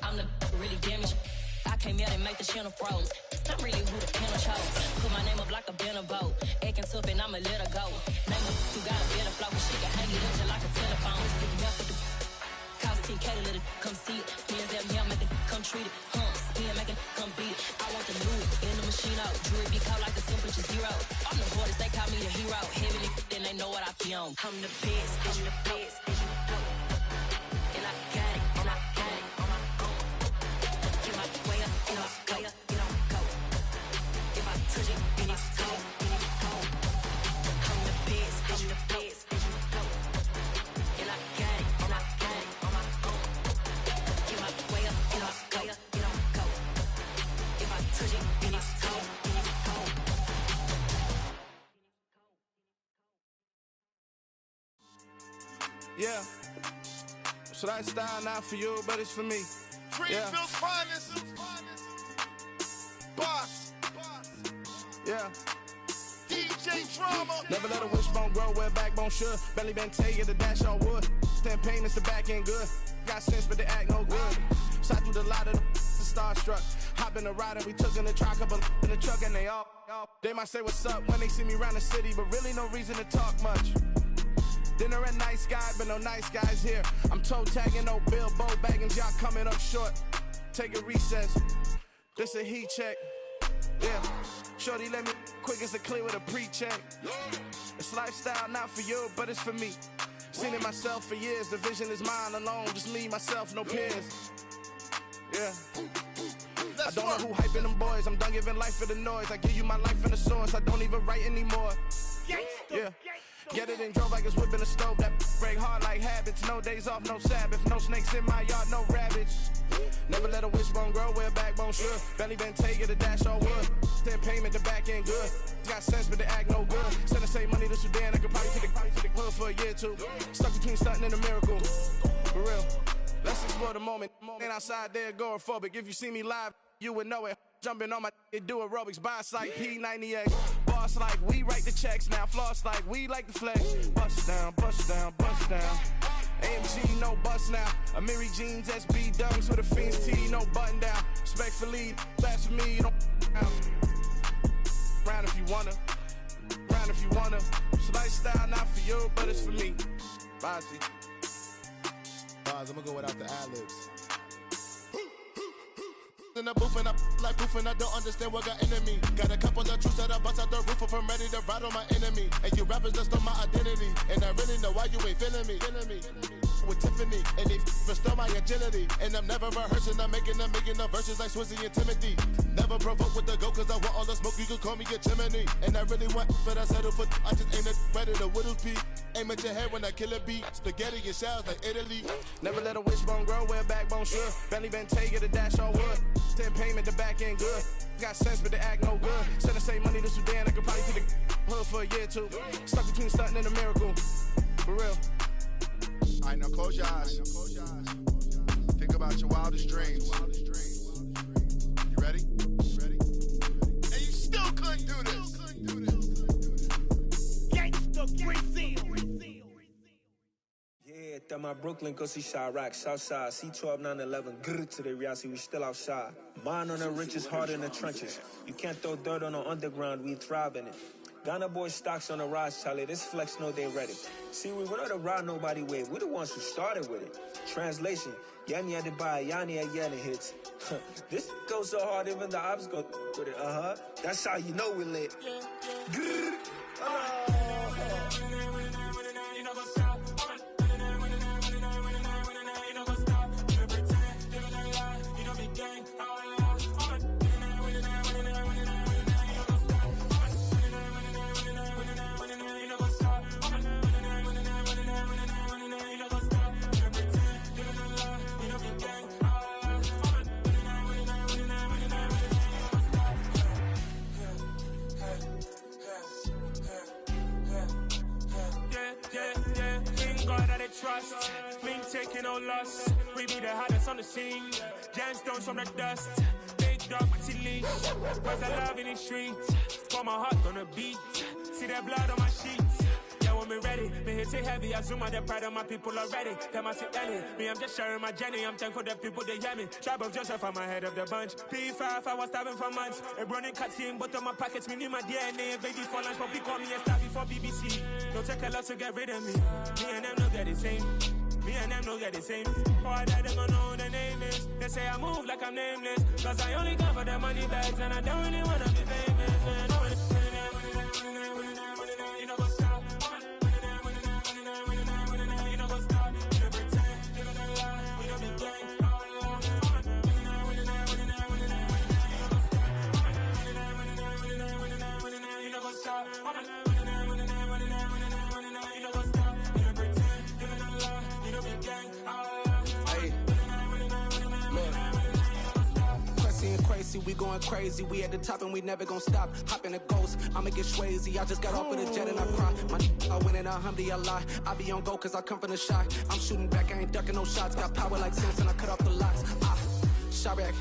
I'm the really damaged. I came out and make the channel froze. I'm really who the piano chose. Put my name up like a banner boat. Acting tough and I'ma let her go. Name her who got a better flow. She can hang it up just like a telephone. Stick me up with the cost 10K to let it come see it. Hands down here, make it come treat it. Spin, make it come beat it. I want the new in the machine out. Jewelry be caught like the temperature zero. I'm the hardest, they call me the hero. Heavy then they know what I be on. I'm the best, I'm the best, and you know. And I got it, and I got it on my own. Get my way up, and I'll go, and I'll go. If I touch it, then it's cold, then it's cold. I'm the best, I'm the best, and you know. And I got it, and I got it on my own. Get my way up, and I'll go, and I'll go. If I touch it, then it's cold, then it's cold. Yeah. So that style not for you, but it's for me. Greenfield's finest. Boss. Yeah. DJ Drama. Never let a wishbone grow where a backbone should. Belly been take it, the dash all wood. 10 payments, the back end good. Got sense, but they act no good. Shot through the lot of the starstruck. Hop in the ride and we took in the truck, couple in the truck, and they all. They might say what's up when they see me around the city, but really no reason to talk much. Dinner at nice guy, but no nice guys here. I'm toe tagging, no Bilbo bagging, y'all coming up short. Take a recess. This a heat check. Yeah. Shorty let me quick as a clear with a pre-check. It's lifestyle not for you, but it's for me. Seen it myself for years. The vision is mine alone. Just me, myself, no peers. Yeah. I don't know who hyping them boys. I'm done giving life for the noise. I give you my life in the source. I don't even write anymore. Yeah. Get it and drove like it's whipping a stove. That break hard like habits. No days off, no Sabbath. No snakes in my yard, no rabbits. Never let a wishbone grow where a backbone should. Belly been take it, a dash all wood. 10 payment, the back end good. Got sense, but they act no good. Send the same money to Sudan. I could probably take the hood for a year or two. Stuck between stunting and a miracle. For real. Let's explore the moment. Ain't outside there agoraphobic. If you see me live, you would know it. Jumping on my do aerobics, boss like P90X. Boss like we write the checks now. Floss like we like the flex. Bust down, bust down, bust down. AMG, no bust now. Amiri jeans, SB dunks with a Fiends T, no button down. Respectfully, that's for me, you don't round if you wanna. Round if you wanna. So lifestyle not for you, but it's for me. Bossy. Bars, I'ma go without the ad-libs. In the booth and I like proof and I don't understand what got into me. Got a couple of truths that I bust out the roof if I'm ready to ride on my enemy. And you rappers just on my identity. And I really know why you ain't feeling me. With Tiffany and they restore my agility. And I'm never rehearsing, I'm making them verses like Swizzy and Timothy. Never provoke with the go cause I want all the smoke, you can call me a chimney. And I really want, but I settle for I just ain't ready to whittles pee. Aim at your head when I kill a beat. Spaghetti and shells like Italy. Never let a wishbone grow where a backbone should. Belly been take it, a dash all wood. 10 payment, the back end good. Got sense, but they act no good. Send the same money to Sudan, I could probably take the hood for a year or two. Stuck between stunting and a miracle. For real. Alright, now close your eyes. Think about your wildest dreams. You ready? And you still couldn't do this. Gangsta Brazil. Yeah, that my Brooklyn, go see Chirac, Southside, C12, 911, grrr to the reality, we still outside. Mine on the richest, heart in the trenches. You can't throw dirt on the underground, we thrive in it. Ghana boys stocks on the rise, Charlie, this flex know they ready. See, we went on the ride nobody wave, we the ones who started with it. Translation, Yanni had to buy, Yanni had Yanni hits. This goes so hard, even the ops go with it, That's how you know we lit. Grrr. Trust, been taking no loss. We be the hottest on the scene. Gemstones from the dust. Big dog with leash. Where's the love in the streets? Put my heart on the beat. See that blood on my sheets. Yeah, we're coming ready. Me hit it heavy, I zoom out the pride of my people already. Them I see Ellie, me I'm just sharing my journey. I'm thankful the people they hear me. Tribe of Joseph, I'm ahead of the bunch. P5, I was starving for months. A running cut in, but on my pockets, me need my DNA. Baby for lunch, but call me a star before BBC. Don't take a lot to get rid of me. Me and them no get the same. Me and them no get the same. For I die, they gon' know who the name is. They say I move like I'm nameless. Cause I only come for the money bags. And I don't really wanna be famous, man. You know what's up? You know what's up? You know pretend. You know the lie. You know the game. You know what's up? Crazy, we going crazy. We at the top and we never gon' stop. Hop in a ghost, I'ma get swayzy. I just got off of the jet and I cry. I win in a Humvee, I lie. I be on go cause I come from the shot. I'm shooting back, I ain't ducking no shots. Got power like Samson, I cut off the locks. Chirac,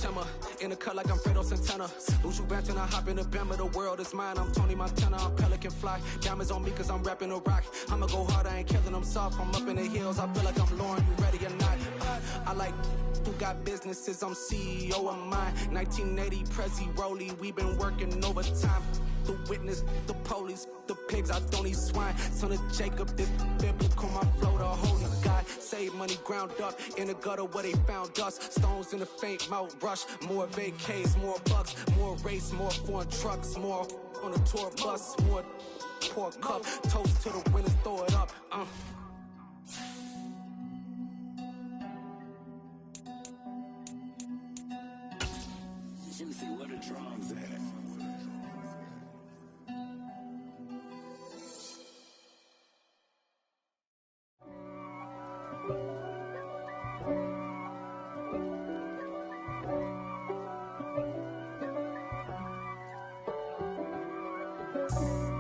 Timmer, in the cut like I'm Fredo Santana. Uju Banton, I hop in the Bama, the world is mine. I'm Tony Montana, I'm Pelican Fly. Diamonds on me cause I'm rapping a rock. I'ma go hard, I ain't killing them soft. I'm up in the hills, I feel like I'm Lauren, you ready or not? I like who got businesses, I'm CEO of mine. 1980 Prezi Rolly, we been working overtime. The witness, the police, the pigs, I don't eat swine. Son of Jacob, this biblical, my flow, the holy God. Save money ground up in the gutter where they found us. Stones in the faint mouth rush. More vacays, more bucks, more race, more foreign trucks, more on a tour bus, more pork cup. Toast to the winners, throw it up. Let me see where the drums at.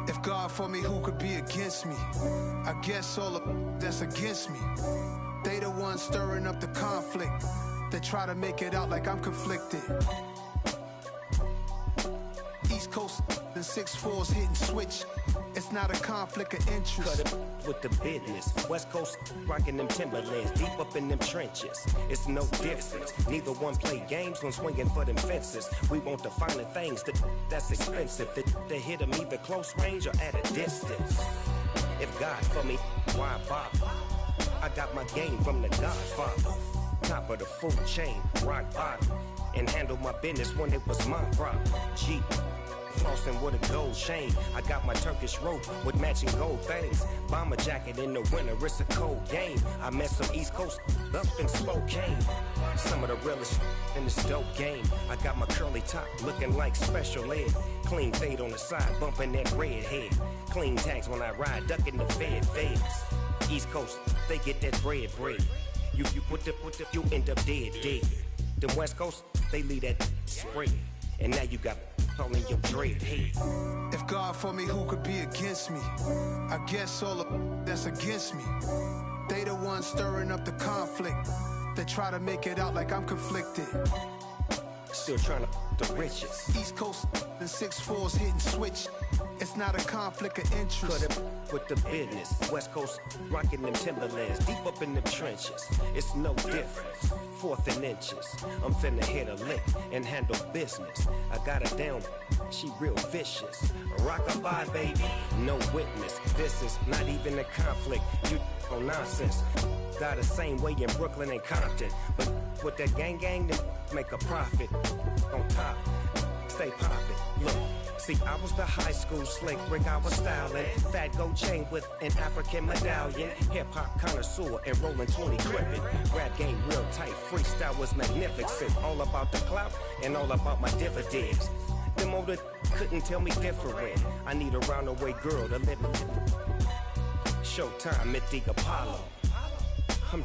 If God for me, who could be against me? I guess all of that's against me. They the ones stirring up the conflict. They try to make it out like I'm conflicted. East Coast and 6'4s hitting switch. It's not a conflict of interest. Cut it with the business. West Coast rocking them Timberlands, deep up in them trenches. It's no difference. Neither one play games when swinging for them fences. We want the finer things that's expensive. That hit them either close range or at a distance. If God for me, why bother? I got my game from the Godfather. Top of the food chain, rock bottom. And handle my business when it was my problem. Jeep. Flossing with a gold chain. I got my Turkish rope with matching gold things. Bomber jacket in the winter, it's a cold game. I met some East Coast up in Spokane. Some of the realest in this dope game. I got my curly top looking like special ed. Clean fade on the side, bumping that red head. Clean tags when I ride, ducking the feds. East Coast, they get that bread. You put the, you end up dead. Then West Coast, they leave that spread. And now you got all in your dread head. If God for me, who could be against me? I guess all of that's against me. They the ones stirring up the conflict. They try to make it out like I'm conflicted. Still trying to the riches. East Coast and 6'4s hitting switch. It's not a conflict of interest. Cut it with the business. West Coast rocking them Timberlands, deep up in them trenches. It's no difference. 4th and inches. I'm finna hit a lick and handle business. I got her down, she real vicious. Rockabye, baby, no witness. This is not even a conflict. You on nonsense. Got the same way in Brooklyn and Compton. But with that gang, then make a profit. On top, stay poppin'. Look. See, I was the high school slick Rick, I was styling. Fat gold chain with an African medallion. Hip-hop connoisseur and rolling 20 crippin'. Rap game real tight, freestyle was magnificent. All about the clout and all about my dividends. Them older couldn't tell me different. I need a roundaway girl to live in. Showtime at the Apollo. I'm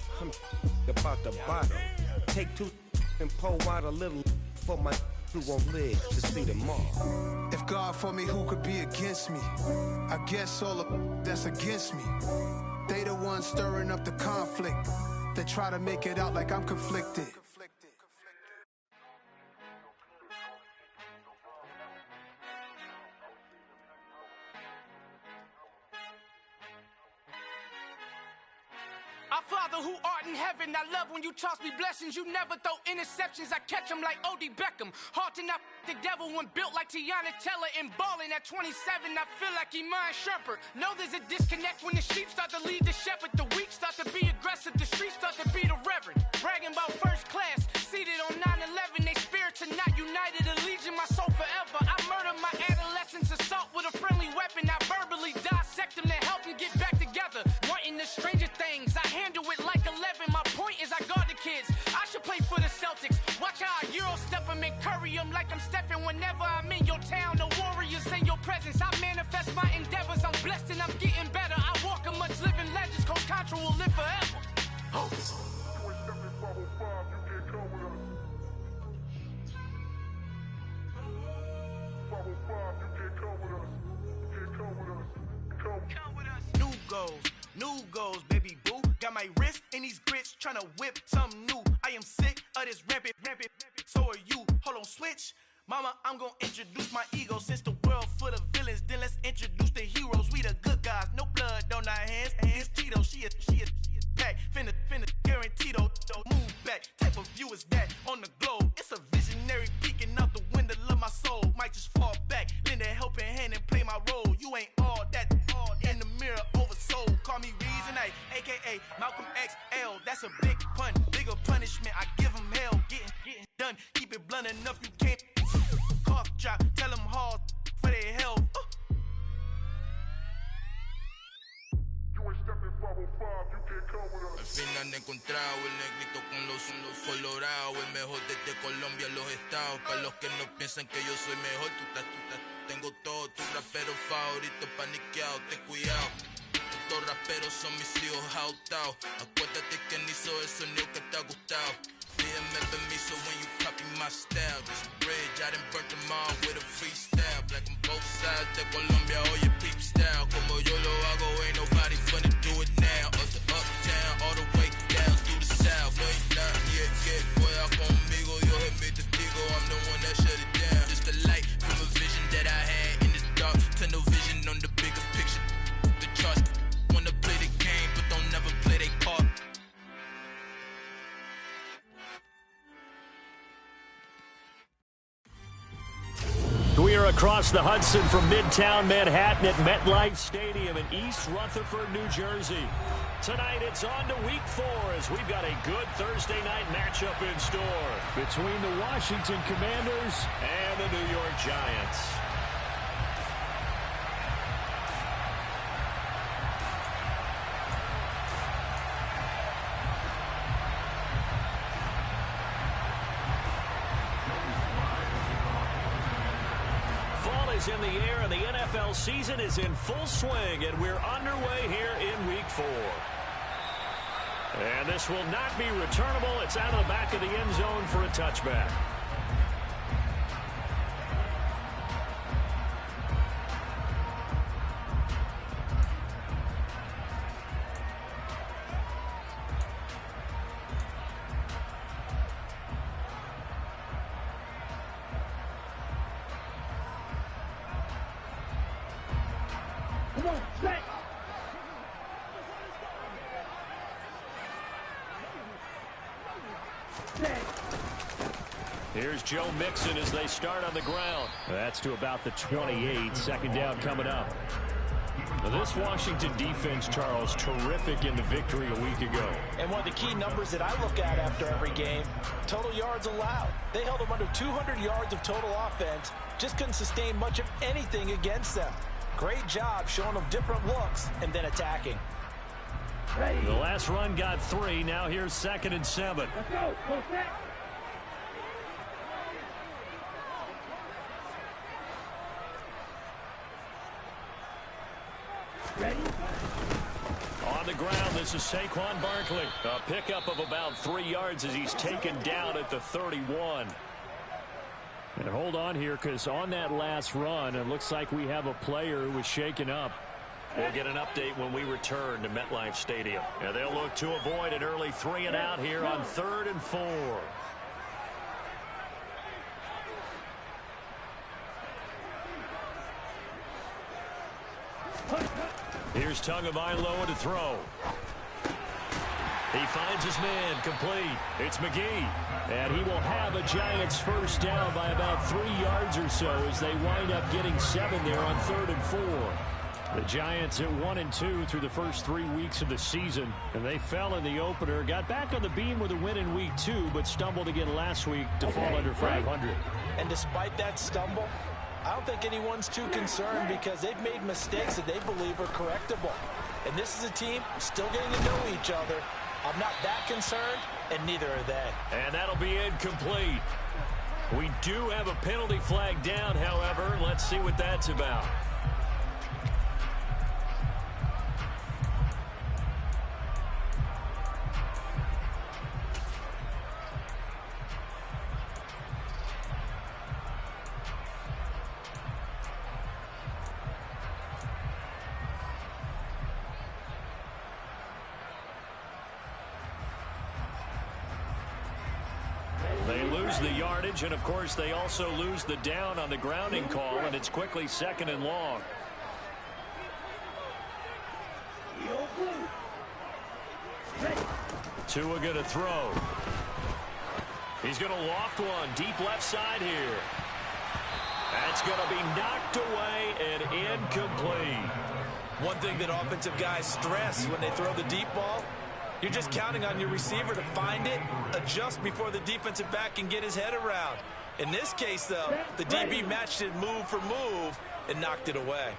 about the bottle. Take 2 and pour out a little for my who won't live to see them all. If God for me, who could be against me? I guess all of that's against me. They the ones stirring up the conflict. They try to make it out like I'm conflicted. Father who art in heaven, I love when you toss me blessings. You never throw interceptions, I catch them like O.D. Beckham. Hard to not the devil when built like Tiana Teller and balling at 27. I feel like Iman Shumpert. Know there's a disconnect when the sheep start to lead the shepherd. The weak start to be aggressive, the streets start to be the reverend. Bragging about first class, seated on 9/11. They spirits are not united, a legion, my soul forever. I murdered my adolescence, assault with a friendly weapon. I verbally dissect them to help them get back together. Wanting the stranger things, I handle it like 11. My point is I guard the kids. I should play for the Celtics. Watch how I Euro step them and curry them like I'm stepping. Whenever I'm in your town, the warriors in your presence. I manifest my endeavors. I'm blessed and I'm getting better. I walk amongst living legends. Coach Contra will live forever. Oh. New goals, baby boo. Got my wrist in these grits, tryna whip something new. I am sick of this rampant. So are you. Hold on, switch. Mama, I'm gonna introduce my ego. Since the world full of villains, then let's introduce the heroes. We the good guys, no blood on our hands. It's Tito, she a pack. Finna guarantee though. Move back. Type of view is that on the globe? It's a visionary peeking out the window of my soul. Might just fall back, lend a helping hand and play my role. You ain't all that in the mirror oversold. Call me Reason A, aka Malcolm XL. That's a big pun, bigger punishment. I give him hell, getting done. Keep it blunt enough, you can't. Cough drop, tell them hard for their health. Al fin han encontrado el negrito con los colorados, el mejor desde Colombia, los estados. Para los que no piensan que yo soy mejor, tengo todo, tus raperos favoritos paniqueados, ten cuidado. Estos raperos son mis hijos jautados. Acuérdate que ni hizo el sonido que te ha gustado. Pídeme permiso when you copy my style. This bridge, I done burnt them all with a freestyle. Black on both sides de Colombia, oye peep style. Como yo lo hago, ain't nobody finna do it now. Uptown, all the way down through the south. No ain't not yet, pueda conmigo, Dios es mi testigo. I'm the one that shut it down. Just a light from a vision that I had in the dark. Tunnel vision on the bigger picture. The charts wanna play the game, but don't never play their part. We are across the Hudson from Midtown Manhattan at MetLife Stadium in East Rutherford, New Jersey. Tonight it's on to Week 4 as we've got a good Thursday night matchup in store between the Washington Commanders and the New York Giants. In the air, and the NFL season is in full swing, and we're underway here in Week 4. And this will not be returnable. It's out of the back of the end zone for a touchback. Here's Joe Mixon as they start on the ground. That's to about the 28. Second down coming up. Now this Washington defense, Charles, terrific in the victory a week ago. And one of the key numbers that I look at after every game, total yards allowed. They held them under 200 yards of total offense. Just couldn't sustain much of anything against them. Great job showing them different looks and then attacking. The last run got 3. Now here's 2nd and 7. Let's go. Go set. Ready? On the ground, this is Saquon Barkley. A pickup of about 3 yards as he's taken down at the 31. And hold on here, because on that last run, it looks like we have a player who was shaken up. We'll get an update when we return to MetLife Stadium. And they'll look to avoid an early 3 and out here on 3rd and 4. Here's Tagovailoa to throw. He finds his man, complete. It's McGee. And he will have a Giants first down by about 3 yards or so as they wind up getting 7 there on 3rd and 4. The Giants at 1-2 through the first 3 weeks of the season, and they fell in the opener, got back on the beam with a win in week 2, but stumbled again last week to fall under 500. And despite that stumble, I don't think anyone's too concerned because they've made mistakes that they believe are correctable. And this is a team still getting to know each other. I'm not that concerned, and neither are they. And that'll be incomplete. We do have a penalty flag down, however. Let's see what that's about. They lose the yardage, and of course they also lose the down on the grounding call, and it's quickly 2nd and long. Tua going to throw. He's going to loft one deep left side here. That's going to be knocked away and incomplete. One thing that offensive guys stress when they throw the deep ball, you're just counting on your receiver to find it, adjust before the defensive back can get his head around. In this case, though, the DB matched it move for move and knocked it away.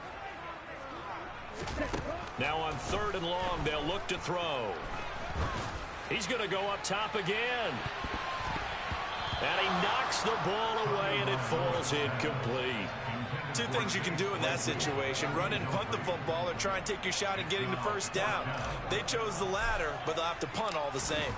Now on 3rd and long, they'll look to throw. He's going to go up top again. And he knocks the ball away, and it falls incomplete. 2 things you can do in that situation: run and punt the football, or try and take your shot at getting the first down. They chose the latter, but they'll have to punt all the same.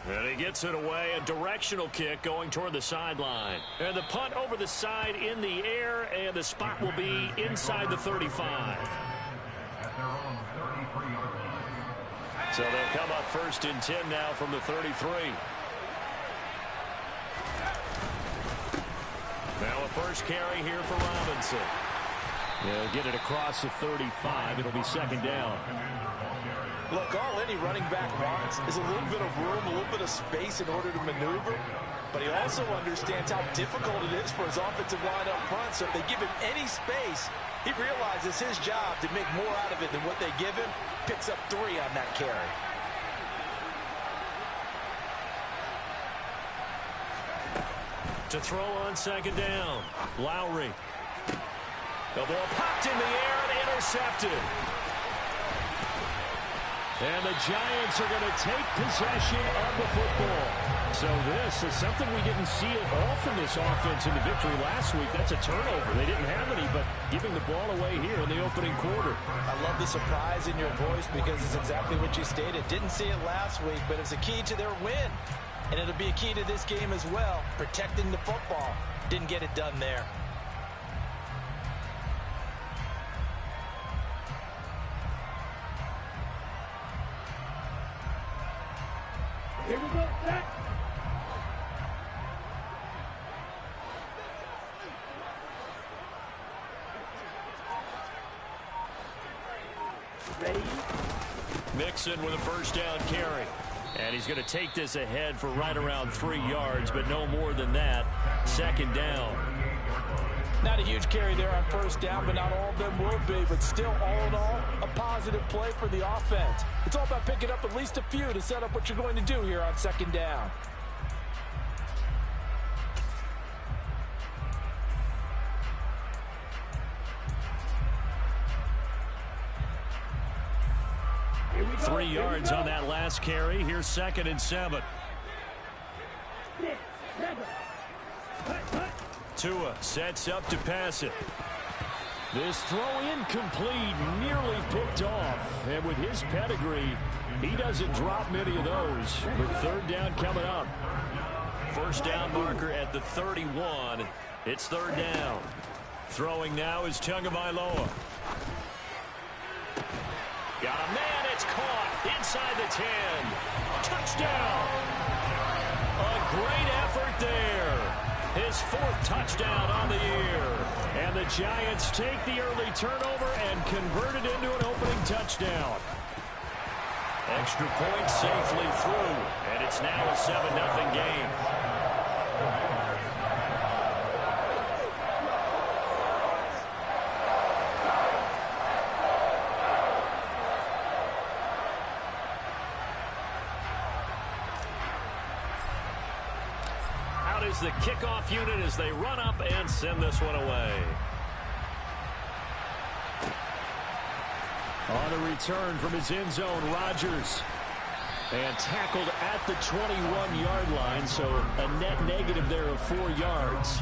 And he gets it away, a directional kick going toward the sideline. And the punt over the side in the air, and the spot will be inside the 35. So they'll come up 1st and 10 now from the 33. Now a first carry here for Robinson. They'll get it across the 35. It'll be 2nd down. Look, all any running back wants is a little bit of room, a little bit of space in order to maneuver. But he also understands how difficult it is for his offensive line up front. So if they give him any space, he realizes his job to make more out of it than what they give him. Picks up 3 on that carry. To throw on 2nd down, Lowry. The ball popped in the air and intercepted. And the Giants are going to take possession of the football. So this is something we didn't see at all from this offense in the victory last week. That's a turnover. They didn't have any, but giving the ball away here in the opening quarter. I love the surprise in your voice because it's exactly what you stated. Didn't see it last week, but it was a key to their win. And it'll be a key to this game as well, protecting the football. Didn't get it done there. Here we go, set. Ready? Mixon with a first down carry. And he's going to take this ahead for right around 3 yards, but no more than that. 2nd down. Not a huge carry there on first down, but not all of them will be. But still, all in all, a positive play for the offense. It's all about picking up at least a few to set up what you're going to do here on 2nd down. Here we go. 3 yards on that last carry. Here's 2nd and 7. 6, 7. Tua sets up to pass it. This throw incomplete, nearly picked off. And with his pedigree, he doesn't drop many of those. But 3rd down coming up. First down marker at the 31. It's 3rd down. Throwing now is Tagovailoa. Got a man, it's caught inside the 10. Touchdown. A great effort there. His 4th touchdown on the year. And the Giants take the early turnover and convert it into an opening touchdown. Extra point safely through, and it's now a 7-0 game. Out is the kickoff unit as they run up and send this one away. On the return from his end zone, Rodgers. And tackled at the 21-yard line, so a net negative there of 4 yards.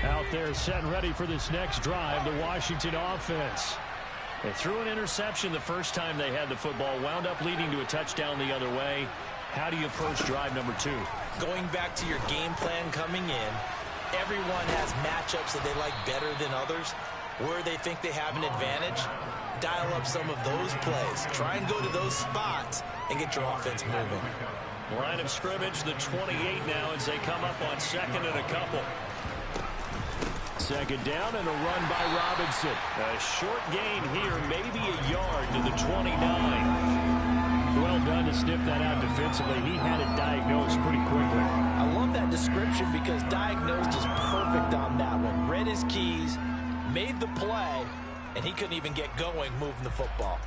Out there set and ready for this next drive, the Washington offense. They threw an interception the first time they had the football, wound up leading to a touchdown the other way. How do you approach drive number 2? Going back to your game plan coming in, everyone has matchups that they like better than others. Where they think they have an advantage, dial up some of those plays. Try and go to those spots and get your offense moving. Line of scrimmage, the 28 now as they come up on second and a couple. Second down and a run by Robinson. A short gain here, maybe a yard to the 29. Well done to sniff that out defensively. He had it diagnosed pretty quickly. I love that description because diagnosed is perfect on that one. Read his keys, made the play, and he couldn't even get going moving the football.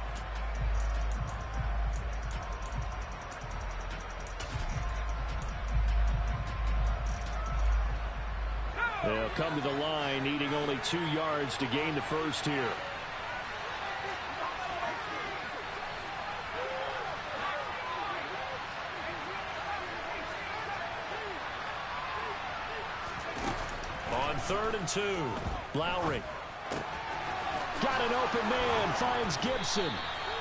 They'll come to the line, needing only 2 yards to gain the first here. On 3rd and 2, Lowry. Got an open man, finds Gibson.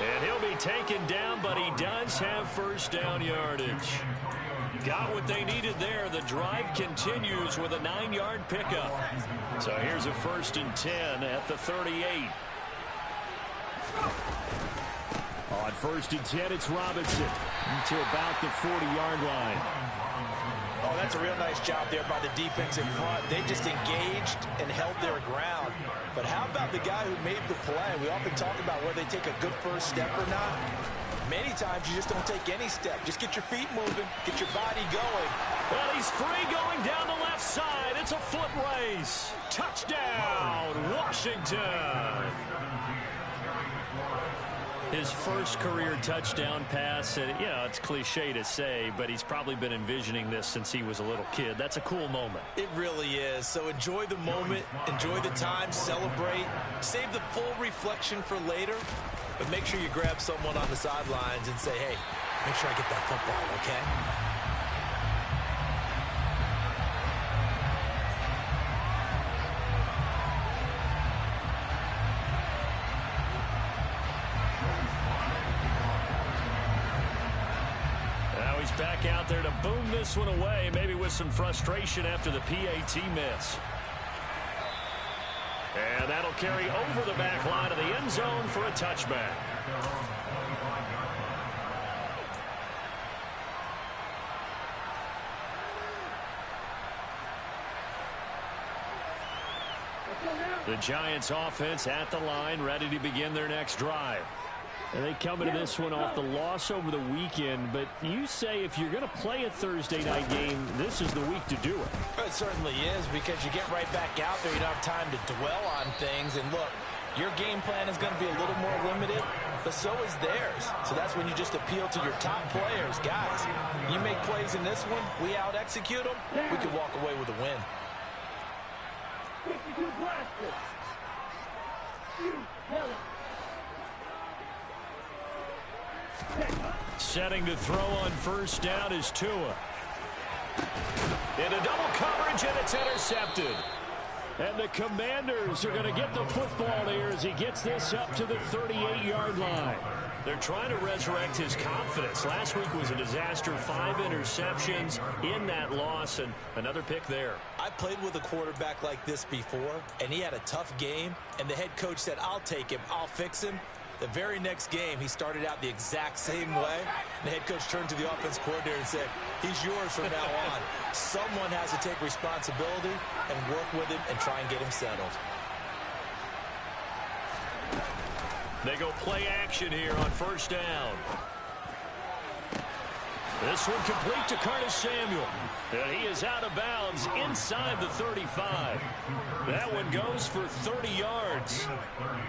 And he'll be taken down, but he does have first down yardage. Got what they needed there. The drive continues with a 9-yard pickup. So here's a 1st and 10 at the 38. On 1st and 10, it's Robinson to about the 40-yard line. Oh, that's a real nice job there by the defense in front. They just engaged and held their ground. But how about the guy who made the play? We often talk about whether they take a good first step or not. Many times you just don't take any step. Just get your feet moving, get your body going. Well, he's free going down the left side. It's a foot race. Touchdown, Washington. His first career touchdown pass, and it's cliche to say, but he's probably been envisioning this since he was a little kid. That's a cool moment. It really is. So enjoy the moment, enjoy the time, celebrate, save the full reflection for later, but make sure you grab someone on the sidelines and say, hey, make sure I get that football, okay? Back out there to boom this one away, maybe with some frustration after the PAT miss. And that'll carry over the back line of the end zone for a touchback. The Giants offense at the line, ready to begin their next drive. And they come into this one off the loss over the weekend, but you say if you're going to play a Thursday night game, this is the week to do it. It certainly is, because you get right back out there. You don't have time to dwell on things. And look, your game plan is going to be a little more limited, but so is theirs. So that's when you just appeal to your top players. Guys, you make plays in this one, we out-execute them, we can walk away with a win. Setting to throw on first down is Tua. Into double coverage, and it's intercepted. And the Commanders are going to get the football here as he gets this up to the 38-yard line. They're trying to resurrect his confidence. Last week was a disaster. 5 interceptions in that loss, and another pick there. I played with a quarterback like this before, and he had a tough game, and the head coach said, I'll take him, I'll fix him. The very next game, he started out the exact same way. The head coach turned to the offense coordinator and said, he's yours from now on. Someone has to take responsibility and work with him and try and get him settled. They go play action here on first down. This one complete to Curtis Samuel. And he is out of bounds inside the 35. That one goes for 30 yards.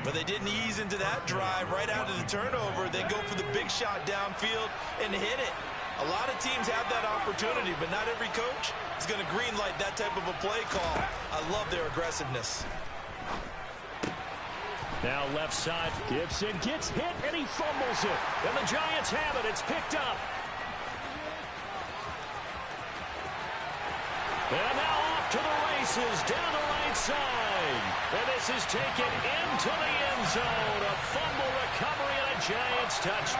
But they didn't ease into that drive right out of the turnover. They go for the big shot downfield and hit it. A lot of teams have that opportunity, but not every coach is going to green light that type of a play call. I love their aggressiveness. Now left side. Gibson gets hit and he fumbles it. And the Giants have it. It's picked up. And now off to the races down the right side. And this is taken into the end zone. A fumble recovery and a Giants touch.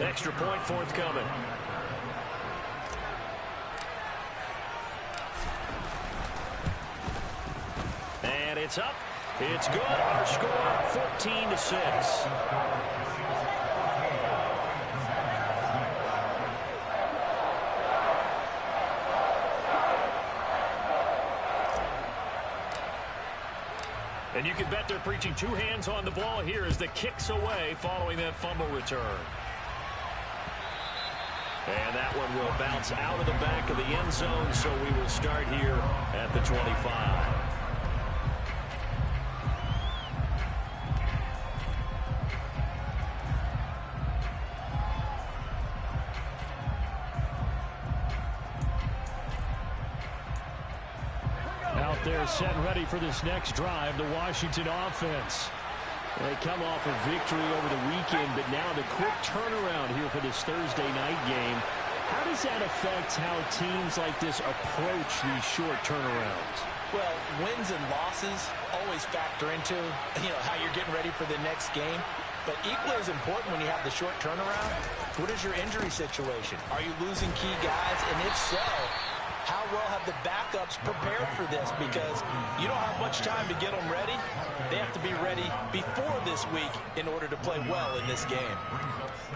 Extra point forthcoming. And it's up. It's good. Our score, 14-6. And you can bet they're preaching two hands on the ball here as the kick's away following that fumble return. And that one will bounce out of the back of the end zone, so we will start here at the 25. Out there set and ready for this next drive, the Washington offense. They come off a victory over the weekend, but now the quick turnaround here for this Thursday night game. How does that affect how teams like this approach these short turnarounds? Well, wins and losses always factor into, how you're getting ready for the next game. But equally as important when you have the short turnaround, what is your injury situation? Are you losing key guys? And if so, how well have the backups prepared for this? Because you don't have much time to get them ready. They have to be ready before this week in order to play well in this game.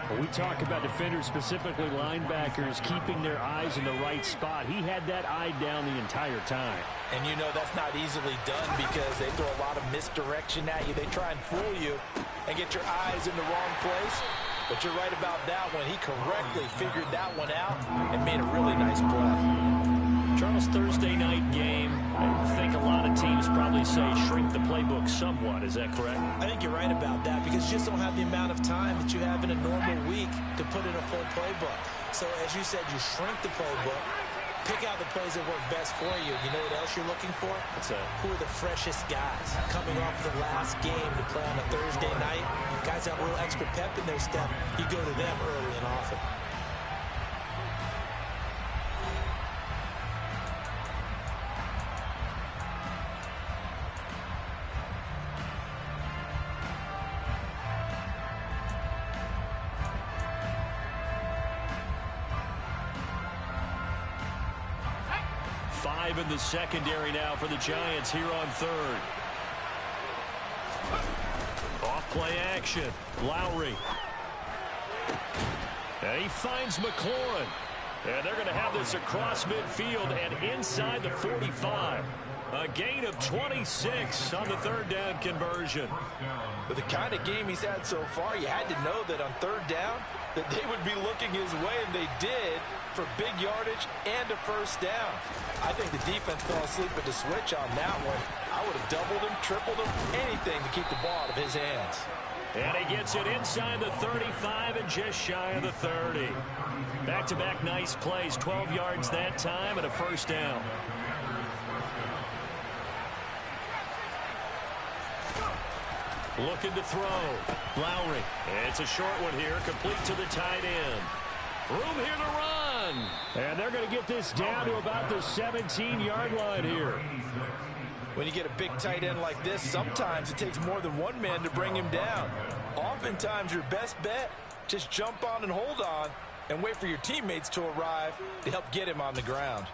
When we talk about defenders, specifically linebackers, keeping their eyes in the right spot, he had that eye down the entire time. And that's not easily done because they throw a lot of misdirection at you. They try and fool you and get your eyes in the wrong place. But you're right about that one. He correctly figured that one out and made a really nice play. Charles, Thursday night game, I think a lot of teams probably say shrink the playbook somewhat. Is that correct? I think you're right about that because you just don't have the amount of time that you have in a normal week to put in a full playbook. So as you said, you shrink the playbook, pick out the plays that work best for you. You know what else you're looking for? Who are the freshest guys coming off the last game to play on a Thursday night? Guys have a little extra pep in their step. You go to them early and often. In the secondary now for the Giants here on third. Off play action. Lowry. And he finds McLaurin. And they're going to have this across midfield and inside the 45. A gain of 26 on the third down conversion. With the kind of game he's had so far, you had to know that on third down that they would be looking his way, and they did, for big yardage and a first down. I think the defense fell asleep at the switch on that one. I would have doubled him, tripled him, anything to keep the ball out of his hands. And he gets it inside the 35 and just shy of the 30. Back-to-back nice plays, 12 yards that time and a first down. Looking to throw. Lowry. It's a short one here, complete to the tight end. Room here to run. And they're going to get this down to about the 17-yard line here. When you get a big tight end like this, sometimes it takes more than one man to bring him down. Oftentimes, your best bet, just jump on and hold on and wait for your teammates to arrive to help get him on the ground.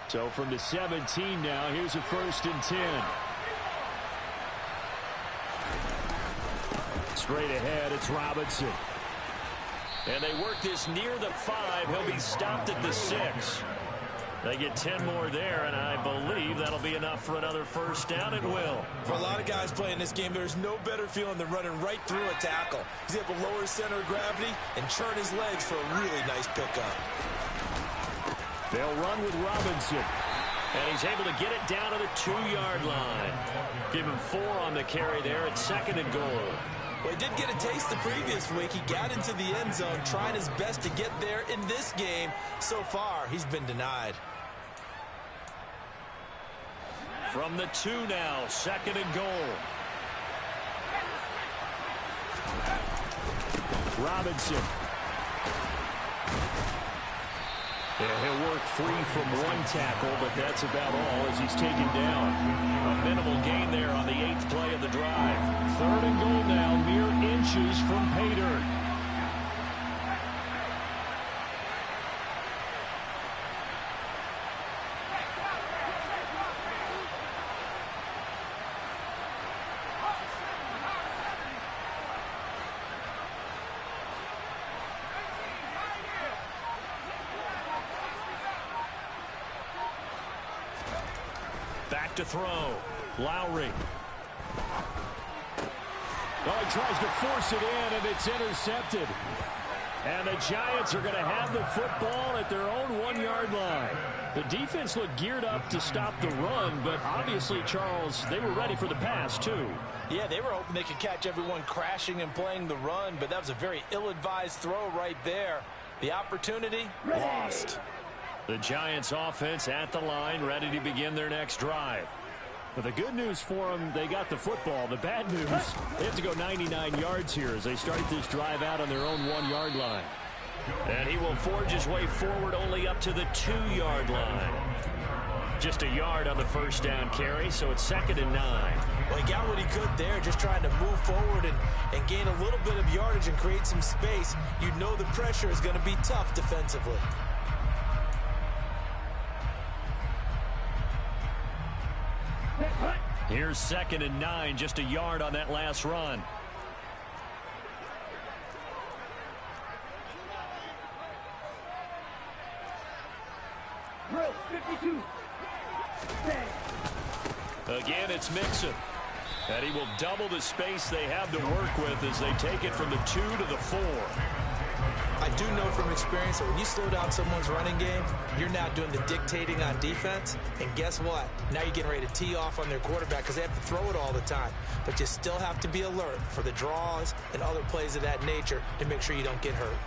So from the 17 now, here's a 1st and 10. Straight ahead, it's Robinson. And they work this near the 5. He'll be stopped at the 6. They get 10 more there, and I believe that'll be enough for another 1st down. It will. For a lot of guys playing this game, there's no better feeling than running right through a tackle. He's able to lower his center of gravity and churn his legs for a really nice pickup. They'll run with Robinson. And he's able to get it down to the 2-yard line. Give him 4 on the carry there at 2nd and goal. Well, he did get a taste the previous week. He got into the end zone, trying his best to get there in this game. So far, he's been denied. From the 2 now, 2nd and goal. Robinson. Yeah, he'll work free from 1 tackle, but that's about all as he's taken down. A minimal gain there on the 8th play of the drive. 3rd and goal now, mere inches from pay dirt. Back to throw. Lowry. Oh, he tries to force it in, and it's intercepted. And the Giants are going to have the football at their own 1-yard line. The defense looked geared up to stop the run, but obviously, Charles, they were ready for the pass, too. Yeah, they were hoping they could catch everyone crashing and playing the run, but that was a very ill-advised throw right there. The opportunity lost. The Giants offense at the line, ready to begin their next drive. But the good news for them, they got the football. The bad news, they have to go 99 yards here as they start this drive out on their own 1-yard line. And he will forge his way forward only up to the 2-yard line. Just a yard on the 1st down carry, so it's 2nd and 9. Well, he got what he could there, just trying to move forward and gain a little bit of yardage and create some space. You know the pressure is going to be tough defensively. Here's 2nd and 9, just a yard on that last run. Drill 52. Again, it's Mixon. And he will double the space they have to work with as they take it from the 2 to the 4. I do know from experience that when you slow down someone's running game, you're now doing the dictating on defense. And guess what? Now you're getting ready to tee off on their quarterback because they have to throw it all the time. But you still have to be alert for the draws and other plays of that nature to make sure you don't get hurt.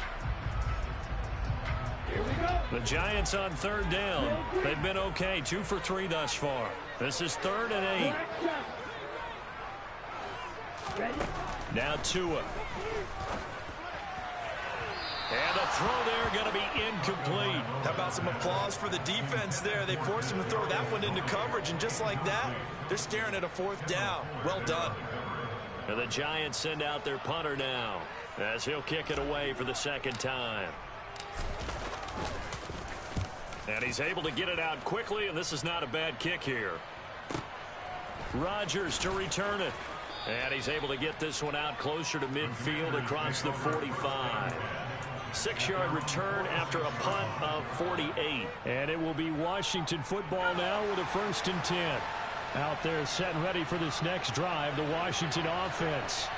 Here we go. The Giants on 3rd down. They've been okay, 2 for 3 thus far. This is 3rd and 8. Ready? Now Tua. And the throw there going to be incomplete. How about some applause for the defense there? They forced him to throw that one into coverage, and just like that, they're staring at a 4th down. Well done. And the Giants send out their punter now as he'll kick it away for the 2nd time. And he's able to get it out quickly, and this is not a bad kick here. Rodgers to return it. And he's able to get this one out closer to midfield across the 45. 6-yard return after a punt of 48. And it will be Washington football now with a 1st and 10. Out there set and ready for this next drive, the Washington offense.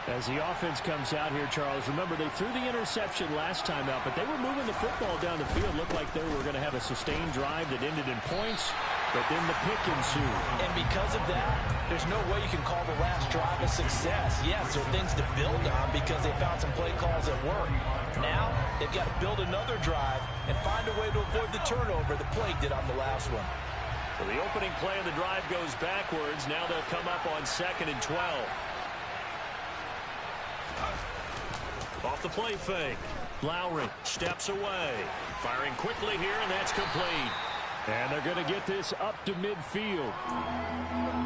As the offense comes out here, Charles, remember they threw the interception last time out, but they were moving the football down the field. Looked like they were going to have a sustained drive that ended in points, but then the pick ensued. And because of that, there's no way you can call the last drive a success. Yes, there are things to build on because they found some play calls that work. Now, they've got to build another drive and find a way to avoid the turnover the play did on the last one. So the opening play of the drive goes backwards. Now they'll come up on 2nd and 12. Off the play fake. Lowry steps away. Firing quickly here, and that's complete. And they're going to get this up to midfield.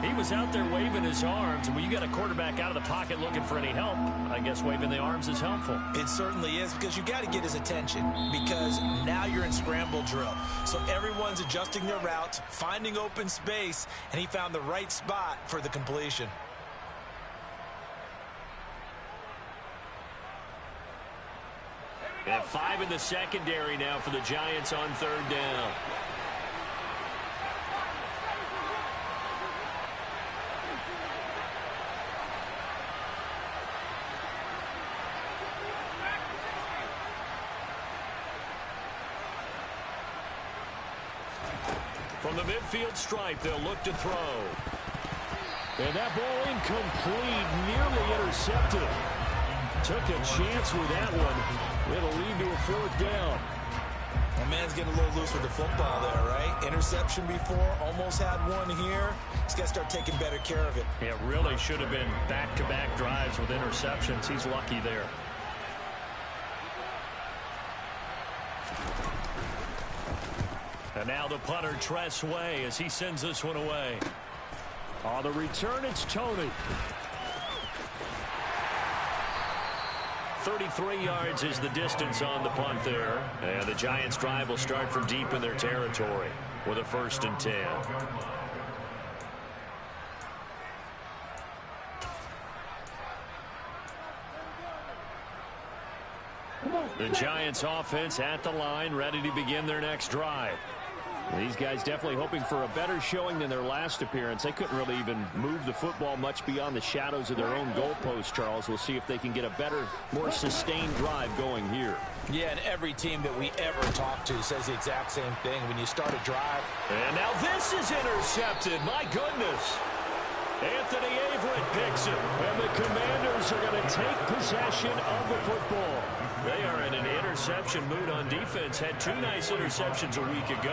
He was out there waving his arms. And when you got a quarterback out of the pocket looking for any help, I guess waving the arms is helpful. It certainly is, because you got to get his attention, because now you're in scramble drill. So everyone's adjusting their routes, finding open space, and he found the right spot for the completion. And 5 in the secondary now for the Giants on 3rd down. From the midfield stripe, they'll look to throw. And that ball incomplete, nearly intercepted. Took a chance with that one. It'll lead to a 4th down. My man's getting a little loose with the football there, right? Interception before, almost had one here. He's got to start taking better care of it. Yeah, really should have been back-to-back drives with interceptions. He's lucky there. And now the punter, Tress Way, as he sends this one away. On the return, it's Tony. 33 yards is the distance on the punt there. And the Giants' drive will start from deep in their territory with a 1st and 10. The Giants' offense at the line, ready to begin their next drive. These guys definitely hoping for a better showing than their last appearance. They couldn't really even move the football much beyond the shadows of their own goalpost, Charles. We'll see if they can get a better, more sustained drive going here. Yeah, and every team that we ever talk to says the exact same thing. When you start a drive. And now this is intercepted. My goodness. Anthony Averett picks it. And the Commanders are going to take possession of the football. They are in an interception mood on defense. Had 2 nice interceptions a week ago.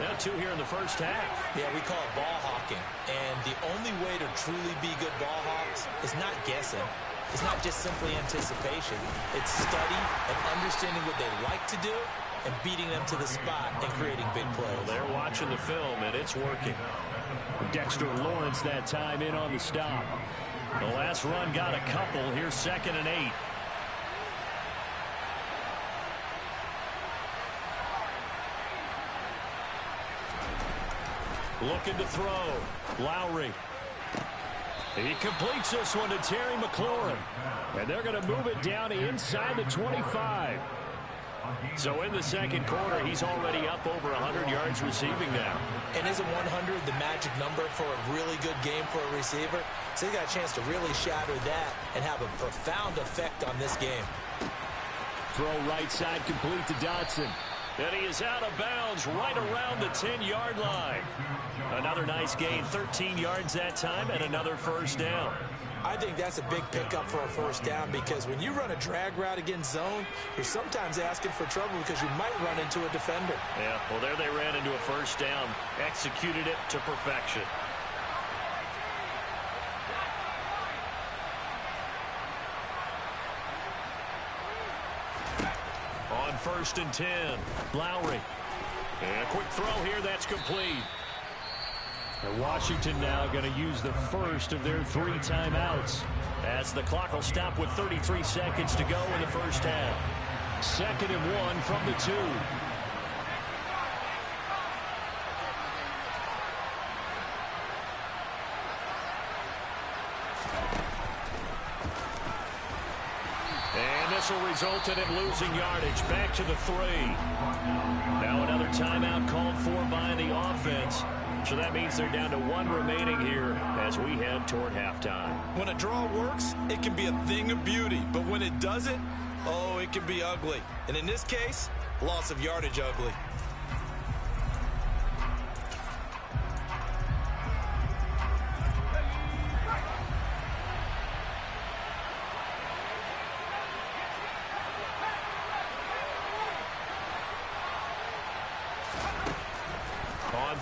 Now 2 here in the first half. Yeah, we call it ball hawking. And the only way to truly be good ball hawks is not guessing. It's not just simply anticipation. It's study and understanding what they like to do and beating them to the spot and creating big plays. Well, they're watching the film, and it's working. Dexter Lawrence that time in on the stop. The last run got a couple. Here's 2nd and 8. Looking to throw. Lowry. He completes this one to Terry McLaurin. And they're going to move it down to inside the 25. So in the second quarter, he's already up over 100 yards receiving now. And isn't 100 the magic number for a really good game for a receiver? So he's got a chance to really shatter that and have a profound effect on this game. Throw right side complete to Dotson. And he is out of bounds right around the 10-yard line. Another nice gain, 13 yards that time, and another 1st down. I think that's a big pickup for a 1st down, because when you run a drag route against zone, you're sometimes asking for trouble because you might run into a defender. Yeah, well, there they ran into a 1st down, executed it to perfection. On 1st and 10, Lowry. And a quick throw here, that's complete. And Washington now going to use the first of their 3 timeouts, as the clock will stop with 33 seconds to go in the first half. 2nd and 1 from the 2. And this will result in him losing yardage. Back to the 3. Now another timeout called for by the offense. So that means they're down to 1 remaining here as we head toward halftime. When a draw works, it can be a thing of beauty. But when it doesn't, oh, it can be ugly. And in this case, loss of yardage ugly.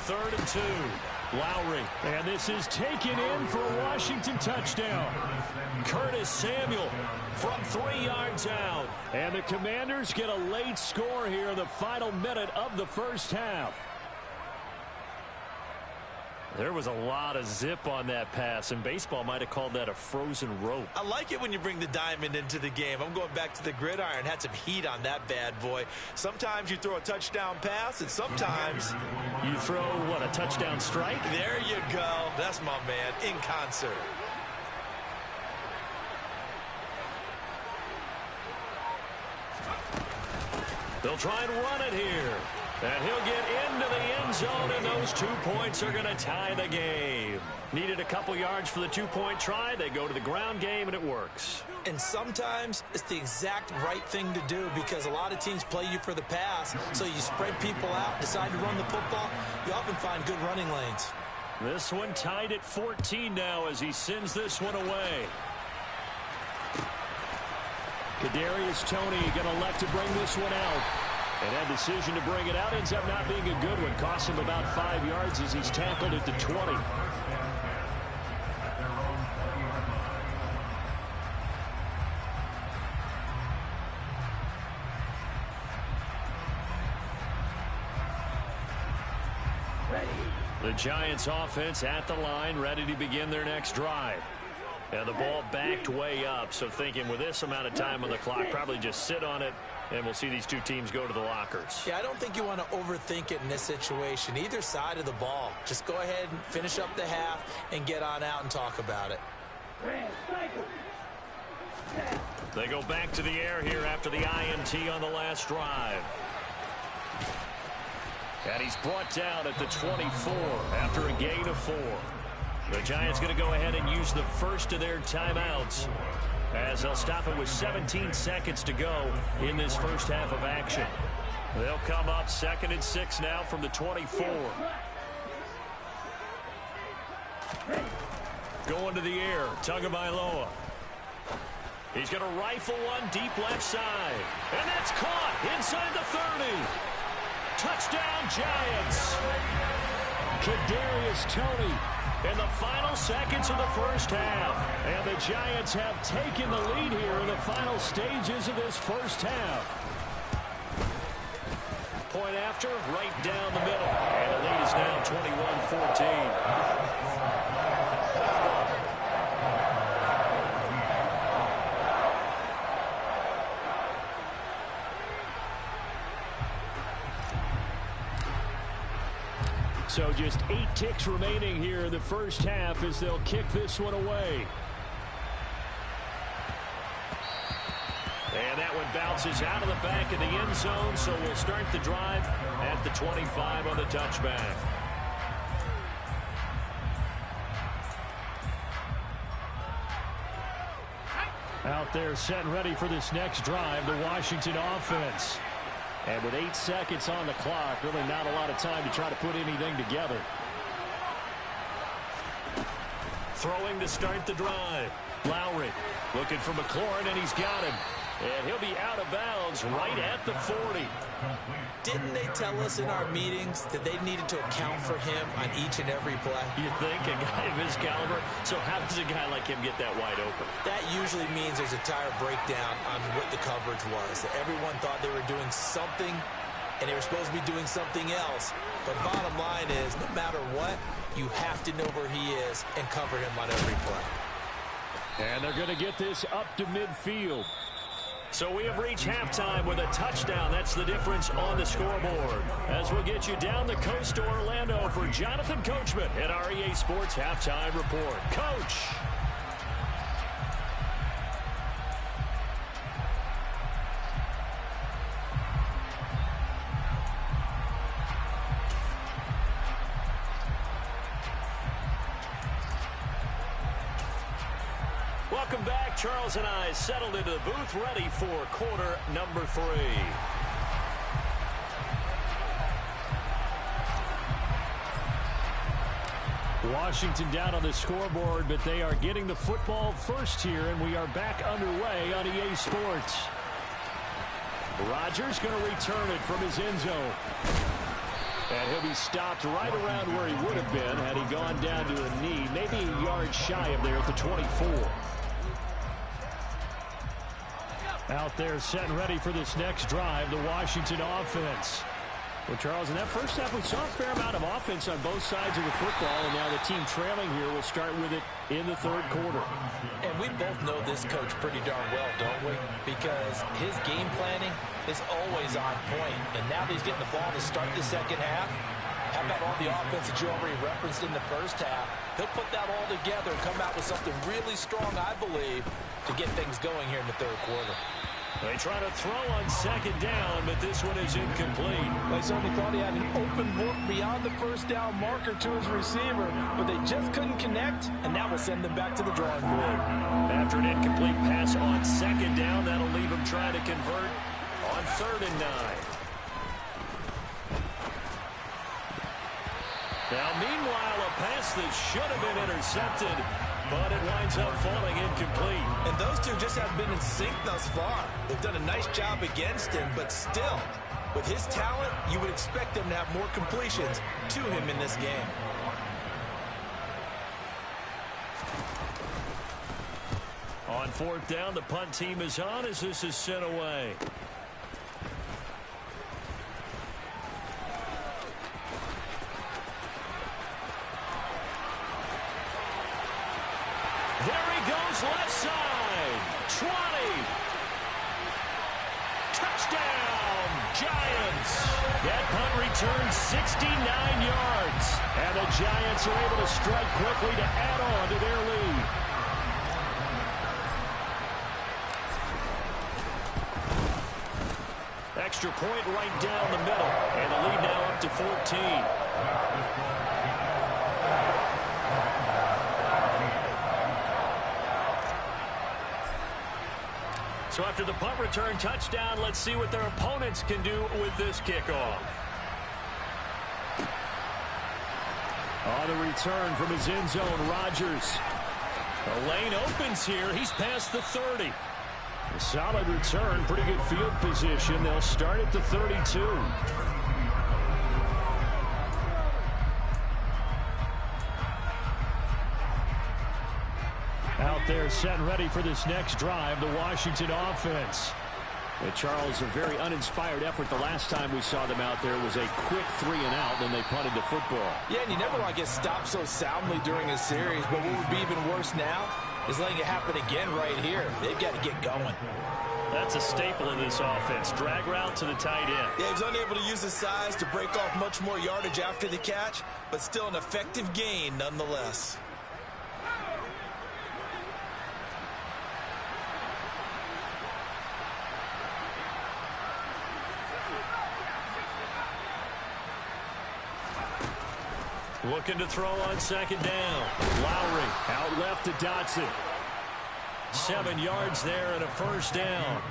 3rd and 2. Lowry, and this is taken in for a Washington touchdown. Curtis Samuel from 3 yards out. And the Commanders get a late score here in the final minute of the first half. There was a lot of zip on that pass, and baseball might have called that a frozen rope. I like it when you bring the diamond into the game. I'm going back to the gridiron. Had some heat on that bad boy. Sometimes you throw a touchdown pass, and sometimes you throw, what, a touchdown strike? There you go. That's my man, in concert. They'll try and run it here. And he'll get into the end zone, and those 2 points are going to tie the game. Needed a couple yards for the 2-point try. They go to the ground game, and it works. And sometimes it's the exact right thing to do because a lot of teams play you for the pass, so you spread people out, decide to run the football. You often find good running lanes. This one tied at 14 now as he sends this one away. Kadarius Toney going to elect to bring this one out. And that decision to bring it out ends up not being a good one. Costs him about 5 yards as he's tackled at the 20. The Giants offense at the line, ready to begin their next drive. And the ball backed way up, so thinking with this amount of time on the clock, probably just sit on it, and we'll see these two teams go to the lockers. Yeah, I don't think you want to overthink it in this situation. Either side of the ball. Just go ahead and finish up the half and get on out and talk about it. They go back to the air here after the INT on the last drive. And he's brought down at the 24 after a gain of 4. The Giants going to go ahead and use the first of their timeouts as they'll stop it with 17 seconds to go in this first half of action. They'll come up 2nd and 6 now from the 24. Going to the air, Tagovailoa. He's going to rifle one deep left side. And that's caught inside the 30. Touchdown, Giants. Kadarius Toney in the final seconds of the first half. And the Giants have taken the lead here in the final stages of this first half. Point after, right down the middle. And the lead is now 21-14. So just 8 ticks remaining here in the first half as they'll kick this one away. And that one bounces out of the back of the end zone, so we'll start the drive at the 25 on the touchback. Out there set and ready for this next drive, the Washington offense. And with 8 seconds on the clock, really not a lot of time to try to put anything together. Throwing to start the drive. Lowry looking for McLaurin, and he's got him. And he'll be out of bounds right at the 40. Didn't they tell us in our meetings that they needed to account for him on each and every play? You think a guy of his caliber? So how does a guy like him get that wide open? That usually means there's a tire breakdown on what the coverage was. That everyone thought they were doing something, and they were supposed to be doing something else. But bottom line is, no matter what, you have to know where he is and cover him on every play. And they're going to get this up to midfield. So we have reached halftime with a touchdown. That's the difference on the scoreboard. As we'll get you down the coast to Orlando for Jonathan Coachman at our EA Sports Halftime Report. Coach. Welcome back. Charles and I settled into the booth, ready for quarter number 3. Washington down on the scoreboard, but they are getting the football first here, and we are back underway on EA Sports. Rodgers going to return it from his end zone. And he'll be stopped right around where he would have been had he gone down to a knee, maybe a yard shy of there at the 24. Out there set and ready for this next drive, the Washington offense. Well, Charles, in that first half, we saw a fair amount of offense on both sides of the football, and now the team trailing here will start with it in the third quarter. And we both know this coach pretty darn well, don't we? Because his game planning is always on point, and now that he's getting the ball to start the second half, how about all the offense that you already referenced in the first half? He'll put that all together and come out with something really strong, I believe, to get things going here in the third quarter. They try to throw on second down, but this one is incomplete. They certainly thought he had an open look beyond the first down marker to his receiver, but they just couldn't connect, and that will send them back to the drawing board. After an incomplete pass on second down, that'll leave him trying to convert on 3rd and 9. Now, meanwhile, a pass that should have been intercepted, but it winds up falling incomplete. And those two just haven't been in sync thus far. They've done a nice job against him, but still, with his talent, you would expect them to have more completions to him in this game. On 4th down, the punt team is on as this is sent away. Left side, 20. Touchdown, Giants. That punt returns 69 yards. And the Giants are able to strike quickly to add on to their lead. Extra point right down the middle. And the lead now up to 14. So after the punt return touchdown, let's see what their opponents can do with this kickoff. On the return from his end zone, Rodgers. The lane opens here. He's past the 30. A solid return, pretty good field position. They'll start at the 32. Out there set and ready for this next drive, the Washington offense. And Charles, a very uninspired effort the last time we saw them out there was a quick 3 and out, then they punted the football. Yeah, and you never want to get stopped so soundly during a series, but what would be even worse now is letting it happen again right here. They've got to get going. That's a staple of this offense. Drag route to the tight end. Yeah, he was unable to use his size to break off much more yardage after the catch, but still an effective gain nonetheless. Looking to throw on second down. Lowry out left to Dotson. 7 yards there and a first down.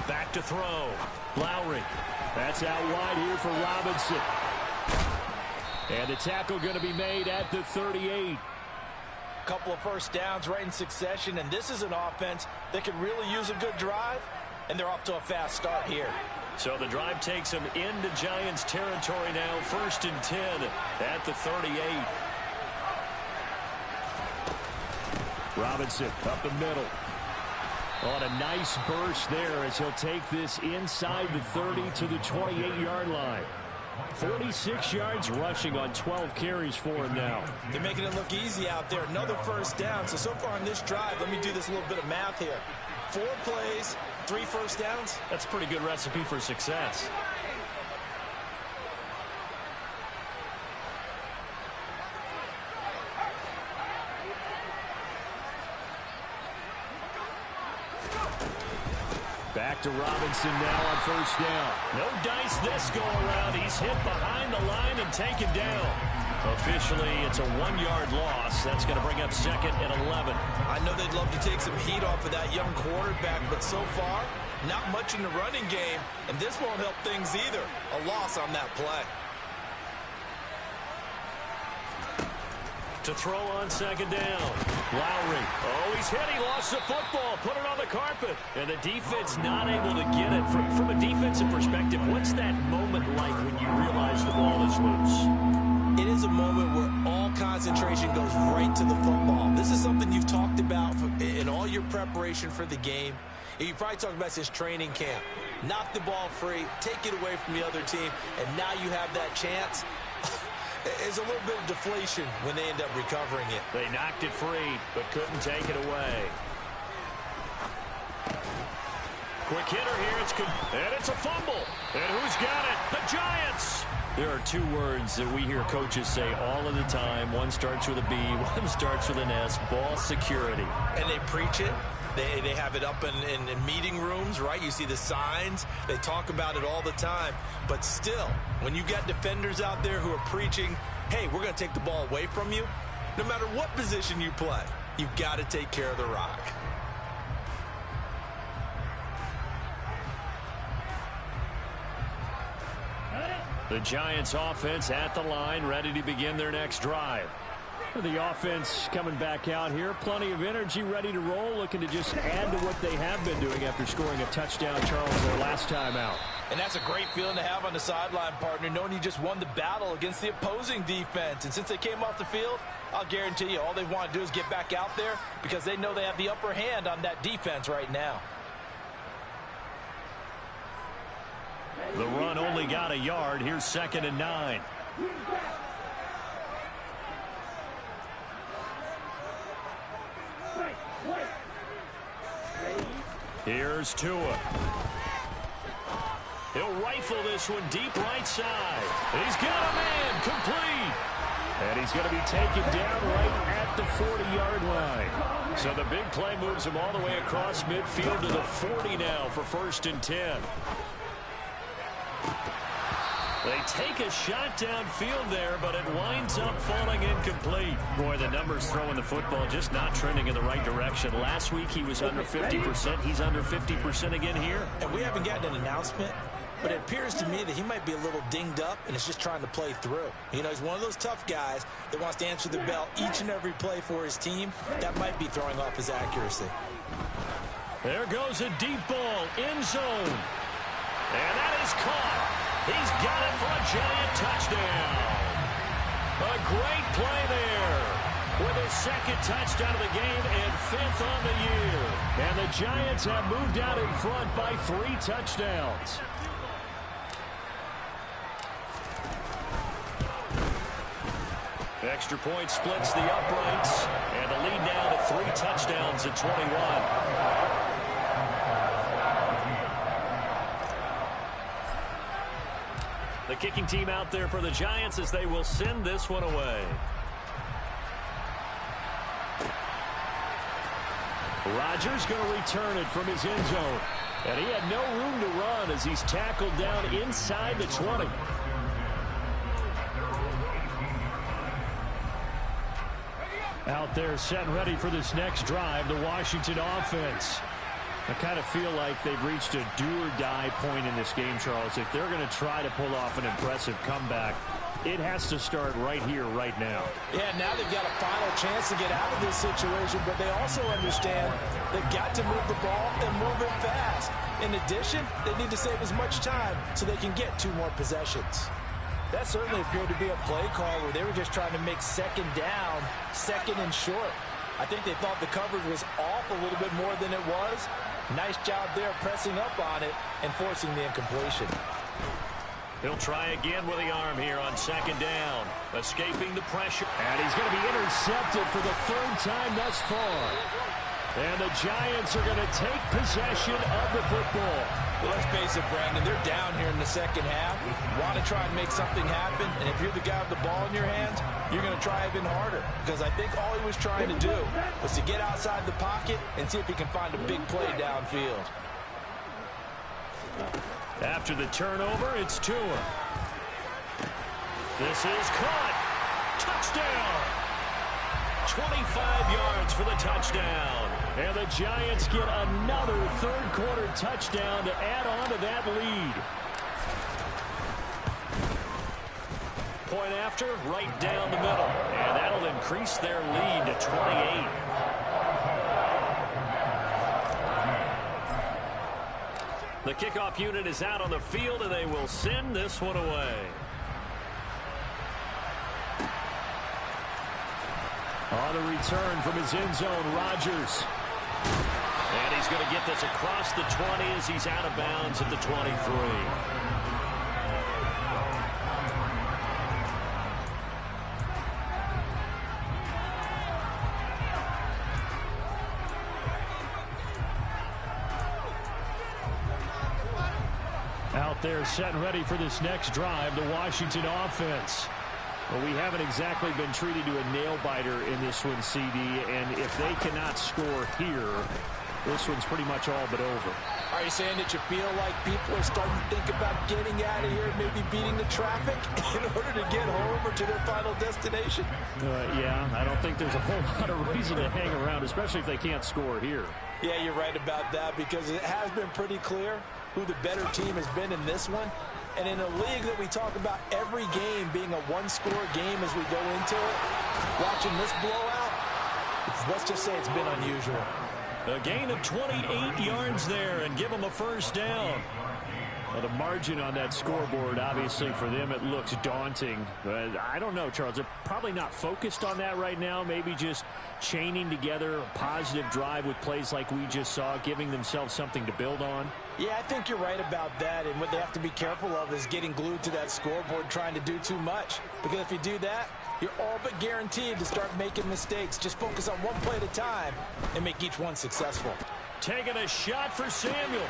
Back to throw. Lowry. That's out wide here for Robinson. And the tackle going to be made at the 38. Couple of first downs right in succession, and this is an offense that could really use a good drive, and they're off to a fast start here. So the drive takes them into Giants territory now. 1st and 10 at the 38. Robinson up the middle. On a nice burst there as he'll take this inside the 30 to the 28-yard line. 46 yards rushing on 12 carries for him now. They're making it look easy out there. Another first down. So far on this drive, let me do this little bit of math here. 4 plays, 3 first downs. That's a pretty good recipe for success. Back to Robinson now on first down. No dice this go around. He's hit behind the line and taken down. Officially, it's a 1-yard loss. That's going to bring up 2nd and 11. I know they'd love to take some heat off of that young quarterback, but so far, not much in the running game, and this won't help things either. A loss on that play. To throw on 2nd down. Lowry. Oh, he's hit. He lost the football. Put it on the carpet. And the defense not able to get it. From a defensive perspective, what's that moment like when you realize the ball is loose? It is a moment where all concentration goes right to the football. This is something you've talked about in all your preparation for the game. You probably talked about since training camp. Knock the ball free, take it away from the other team, and now you have that chance. There's a little bit of deflation when they end up recovering it. They knocked it free, but couldn't take it away. Quick hitter here, and it's a fumble. And who's got it? The Giants! There are 2 words that we hear coaches say all of the time. One starts with a B, one starts with an S, ball security. And they preach it. They have it up in meeting rooms, right? You see the signs. They talk about it all the time. But still, when you've got defenders out there who are preaching, hey, we're going to take the ball away from you, no matter what position you play, you've got to take care of the rock. The Giants offense at the line, ready to begin their next drive. The offense coming back out here. Plenty of energy, ready to roll, looking to just add to what they have been doing after scoring a touchdown, Charles, their last time out. And that's a great feeling to have on the sideline, partner, knowing you just won the battle against the opposing defense. And since they came off the field, I'll guarantee you all they want to do is get back out there because they know they have the upper hand on that defense right now. The run only got a yard. Here's 2nd and 9. Here's Tua. He'll rifle this one deep right side. He's got a man complete. And he's going to be taken down right at the 40-yard line. So the big play moves him all the way across midfield to the 40 now for 1st and 10. They take a shot downfield there, but it winds up falling incomplete. Boy, the numbers throwing the football just not trending in the right direction. Last week he was under 50%. He's under 50% again here. And we haven't gotten an announcement, but it appears to me that he might be a little dinged up and is just trying to play through. You know, he's one of those tough guys that wants to answer the bell each and every play for his team. That might be throwing off his accuracy. There goes a deep ball, end zone. And that is caught. He's got it for a Giant touchdown. A great play there with his 2nd touchdown of the game and 5th on the year. And the Giants have moved out in front by 3 touchdowns. Extra point splits the uprights, and the lead now to 3 touchdowns at 21. The kicking team out there for the Giants as they will send this one away. Rodgers going to return it from his end zone. And he had no room to run as he's tackled down inside the 20. Out there set and ready for this next drive, the Washington offense. I kind of feel like they've reached a do-or-die point in this game, Charles. If they're going to try to pull off an impressive comeback, it has to start right here, right now. Yeah, now they've got a final chance to get out of this situation, but they also understand they've got to move the ball and move it fast. In addition, they need to save as much time so they can get 2 more possessions. That certainly appeared to be a play call where they were just trying to make 2nd down, 2nd and short. I think they thought the coverage was off a little bit more than it was. Nice job there pressing up on it and forcing the incompletion. He'll try again with the arm here on 2nd down. Escaping the pressure. And he's going to be intercepted for the 3rd time thus far. And the Giants are going to take possession of the football. Well, let's face it, Brandon, they're down here in the 2nd half. Want to try and make something happen, and if you're the guy with the ball in your hands, you're going to try even harder. Because I think all he was trying to do was to get outside the pocket and see if he can find a big play downfield. After the turnover, it's Tua. This is caught. Touchdown! 25 yards for the touchdown. And the Giants get another third-quarter touchdown to add on to that lead. Point after, right down the middle. And that'll increase their lead to 28. The kickoff unit is out on the field, and they will send this one away. On the return from his end zone, Rodgers. And he's going to get this across the 20 as he's out of bounds at the 23. Out there set and ready for this next drive, the Washington offense. Well, we haven't exactly been treated to a nail-biter in this one, CD, and if they cannot score here, this one's pretty much all but over. Are you saying that you feel like people are starting to think about getting out of here, maybe beating the traffic in order to get home or to their final destination? Yeah, I don't think there's a whole lot of reason to hang around, especially if they can't score here. Yeah, you're right about that, because it has been pretty clear who the better team has been in this one. And in a league that we talk about every game being a one-score game as we go into it, watching this blowout, let's just say it's been unusual. A gain of 28 yards there and give them a first down. Well, the margin on that scoreboard, obviously, for them, it looks daunting. But I don't know, Charles. They're probably not focused on that right now. Maybe just chaining together a positive drive with plays like we just saw, giving themselves something to build on. Yeah, I think you're right about that. And what they have to be careful of is getting glued to that scoreboard, trying to do too much. Because if you do that, you're all but guaranteed to start making mistakes. Just focus on one play at a time and make each one successful. Taking a shot for Samuel.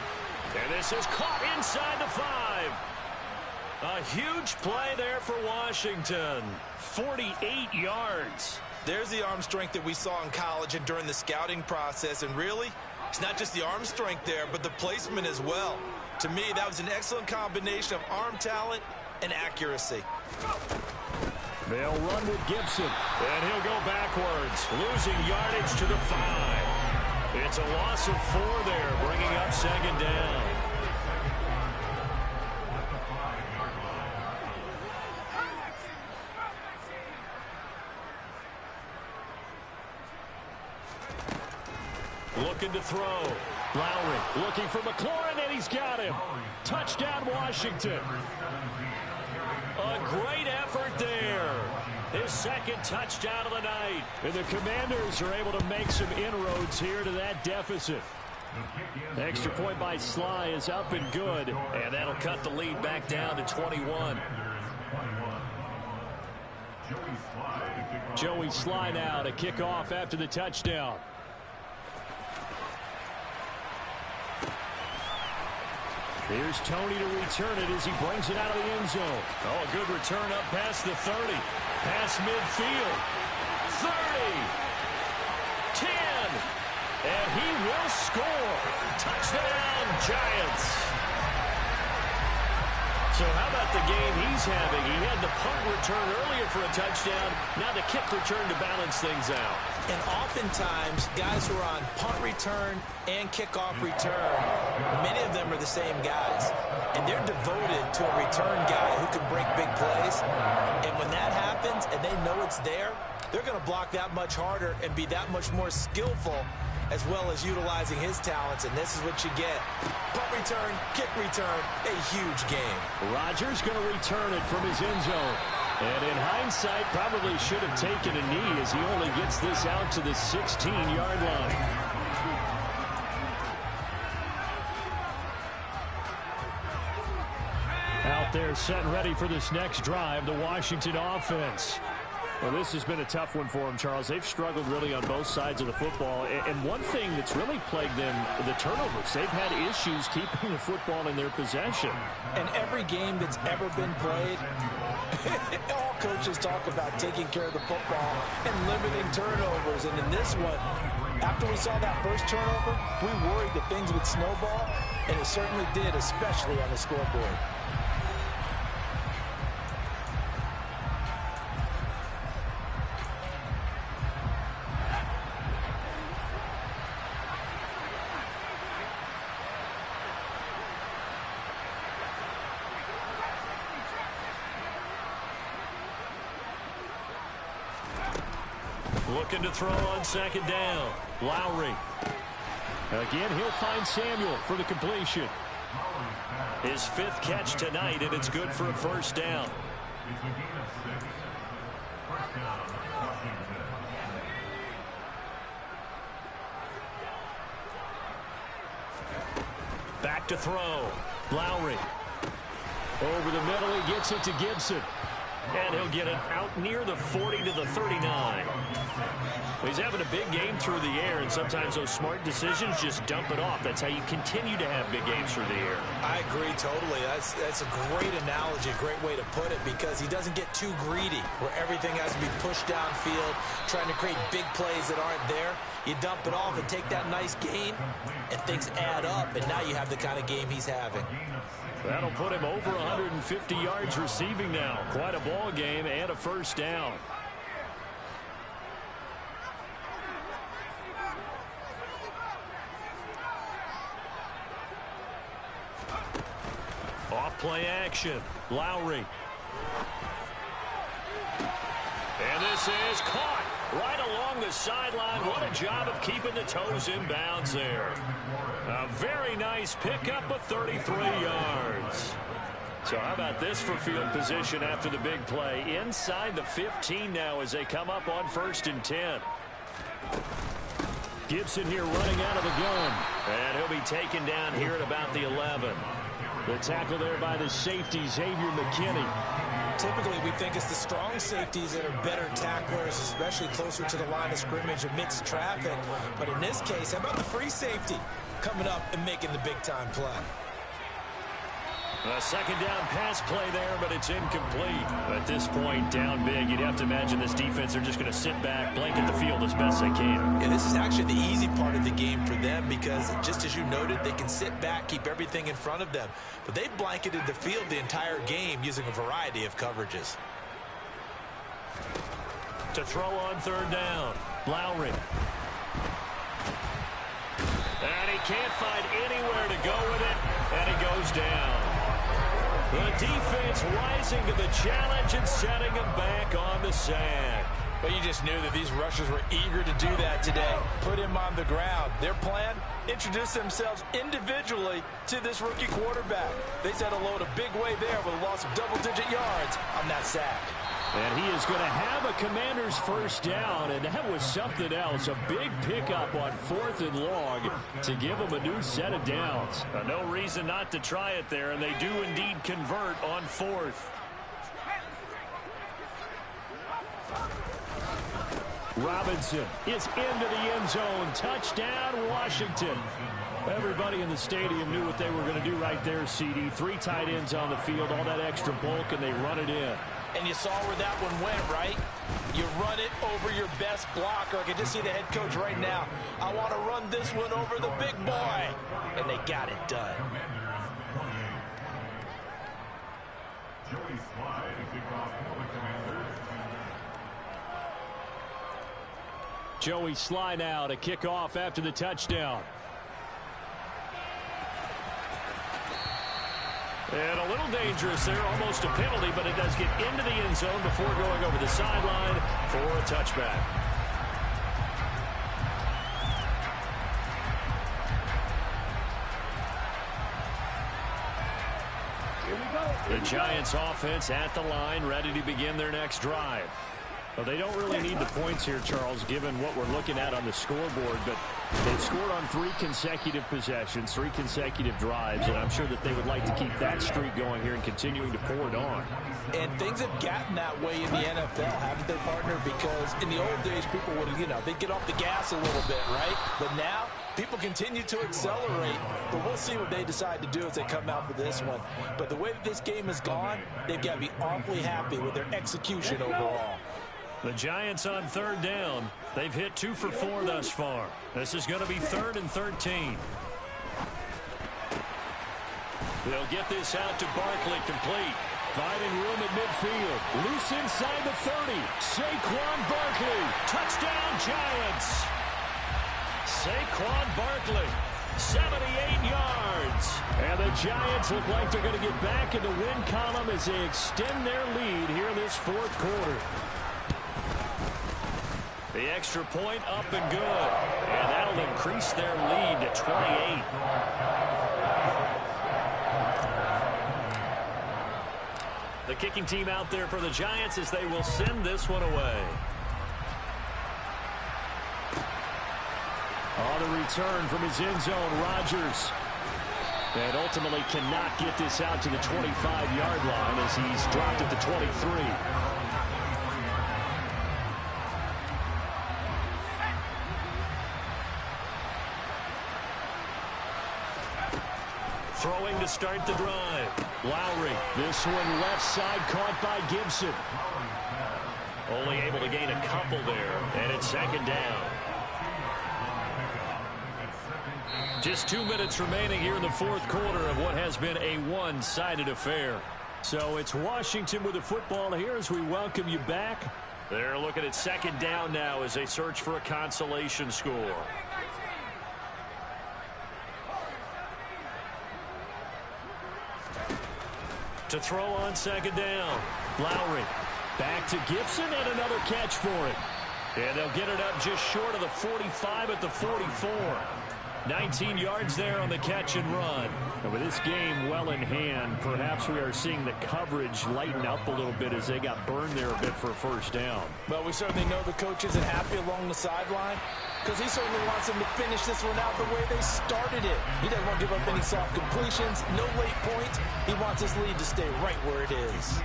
And this is caught inside the 5. A huge play there for Washington. 48 yards. There's the arm strength that we saw in college and during the scouting process. And really, it's not just the arm strength there, but the placement as well. To me, that was an excellent combination of arm talent and accuracy. They'll run with Gibson, and he'll go backwards, losing yardage to the 5. It's a loss of 4 there, bringing up second down. Looking to throw. Lowry looking for McLaurin, and he's got him. Touchdown, Washington. A great effort there. His second touchdown of the night. And the Commanders are able to make some inroads here to that deficit. The extra point by Sly is up and good. And that'll cut the lead back down to 21. Joey Sly now to kick off after the touchdown. Here's Tony to return it as he brings it out of the end zone. Oh, a good return up past the 30. Past midfield. 30. 10. And he will score. Touchdown, Giants. So how about the game he's having? He had the punt return earlier for a touchdown. Now the kick return to balance things out. And oftentimes, guys who are on punt return and kickoff return, many of them are the same guys. And they're devoted to a return guy who can break big plays. And when that happens and they know it's there, they're going to block that much harder and be that much more skillful, as well as utilizing his talents, and this is what you get. Punt return, kick return, a huge game. Rodgers going to return it from his end zone. And in hindsight, probably should have taken a knee as he only gets this out to the 16-yard line. Out there set and ready for this next drive, the Washington offense. Well, this has been a tough one for them, Charles. They've struggled really on both sides of the football. And one thing that's really plagued them, the turnovers. They've had issues keeping the football in their possession. And every game that's ever been played, all coaches talk about taking care of the football and limiting turnovers. And in this one, after we saw that first turnover, we worried that things would snowball, and it certainly did, especially on the scoreboard. Looking to throw on second down. Lowry. Again, he'll find Samuel for the completion. His 5th catch tonight, and it's good for a first down. Back to throw. Lowry. Over the middle, he gets it to Gibson. And he'll get it out near the 40 to the 39. He's having a big game through the air, and sometimes those smart decisions just dump it off. That's how you continue to have big games through the air. I agree totally. That's a great analogy, a great way to put it, because he doesn't get too greedy where everything has to be pushed downfield, trying to create big plays that aren't there. You dump it off and take that nice gain, and things add up, and now you have the kind of game he's having. That'll put him over 150 yards receiving now. Quite a ball game and a first down. Off play action. Lowry. And this is caught right along the sideline. What a job of keeping the toes in bounds there. A very nice pickup of 33 yards. So how about this for field position after the big play? Inside the 15 now as they come up on 1st and 10. Gibson here running out of the gun. And he'll be taken down here at about the 11. The tackle there by the safety, Xavier McKinney. Typically, we think it's the strong safeties that are better tacklers, especially closer to the line of scrimmage amidst traffic. But in this case, how about the free safety coming up and making the big-time play? A second down pass play there, but it's incomplete. At this point, down big, you'd have to imagine this defense are just going to sit back, blanket the field as best they can. Yeah, this is actually the easy part of the game for them because, just as you noted, they can sit back, keep everything in front of them. But they've blanketed the field the entire game using a variety of coverages. To throw on 3rd down, Lowry. And he can't find anywhere to go with it, and he goes down. The defense rising to the challenge and setting him back on the sack. But you just knew that these rushers were eager to do that today. Put him on the ground. Their plan, introduce themselves individually to this rookie quarterback. They said hello to Big Way there with a loss of double-digit yards on that sack. And he is going to have a Commander's first down, and that was something else. A big pickup on 4th and long to give him a new set of downs. No reason not to try it there, and they do indeed convert on 4th. Robinson is into the end zone. Touchdown, Washington. Everybody in the stadium knew what they were going to do right there, CD. 3 tight ends on the field, all that extra bulk, and they run it in. And you saw where that one went, right? You run it over your best blocker. I can just see the head coach right now. I want to run this one over the big boy. And they got it done. Joey Sly now to kick off after the touchdown. And a little dangerous there, almost a penalty, but it does get into the end zone before going over the sideline for a touchback. The Giants offense at the line, ready to begin their next drive. Well, they don't really need the points here, Charles, given what we're looking at on the scoreboard, but they've scored on 3 consecutive possessions, 3 consecutive drives, and I'm sure that they would like to keep that streak going here and continuing to pour it on. And things have gotten that way in the NFL, haven't they, partner? Because in the old days, people would, they'd get off the gas a little bit, right? But now, people continue to accelerate, but we'll see what they decide to do as they come out for this one. But the way that this game has gone, they've got to be awfully happy with their execution overall. The Giants on 3rd down. They've hit 2 for 4 thus far. This is going to be 3rd and 13. They'll get this out to Barkley, complete. Finding room at midfield. Loose inside the 30. Saquon Barkley. Touchdown, Giants. Saquon Barkley. 78 yards. And the Giants look like they're going to get back in the win column as they extend their lead here in this 4th quarter. The extra point up and good. And that'll increase their lead to 28. The kicking team out there for the Giants as they will send this one away. On the return from his end zone, Rodgers. And ultimately cannot get this out to the 25-yard line as he's dropped at the 23. Throwing to start the drive. Lowry. This one left side caught by Gibson. Only able to gain a couple there, and it's second down. Just 2 minutes remaining here in the fourth quarter of what has been a one-sided affair. So it's Washington with the football here as we welcome you back. They're looking at second down now as they search for a consolation score. To throw on second down. Lowry. Back to Gibson and another catch for it. And they'll get it up just short of the 45 at the 44. 19 yards there on the catch and run. And with this game well in hand, perhaps we are seeing the coverage lighten up a little bit as they got burned there a bit for a first down. Well, we certainly know the coach isn't happy along the sideline because he certainly wants them to finish this one out the way they started it. He doesn't want to give up any soft completions, no late points. He wants his lead to stay right where it is.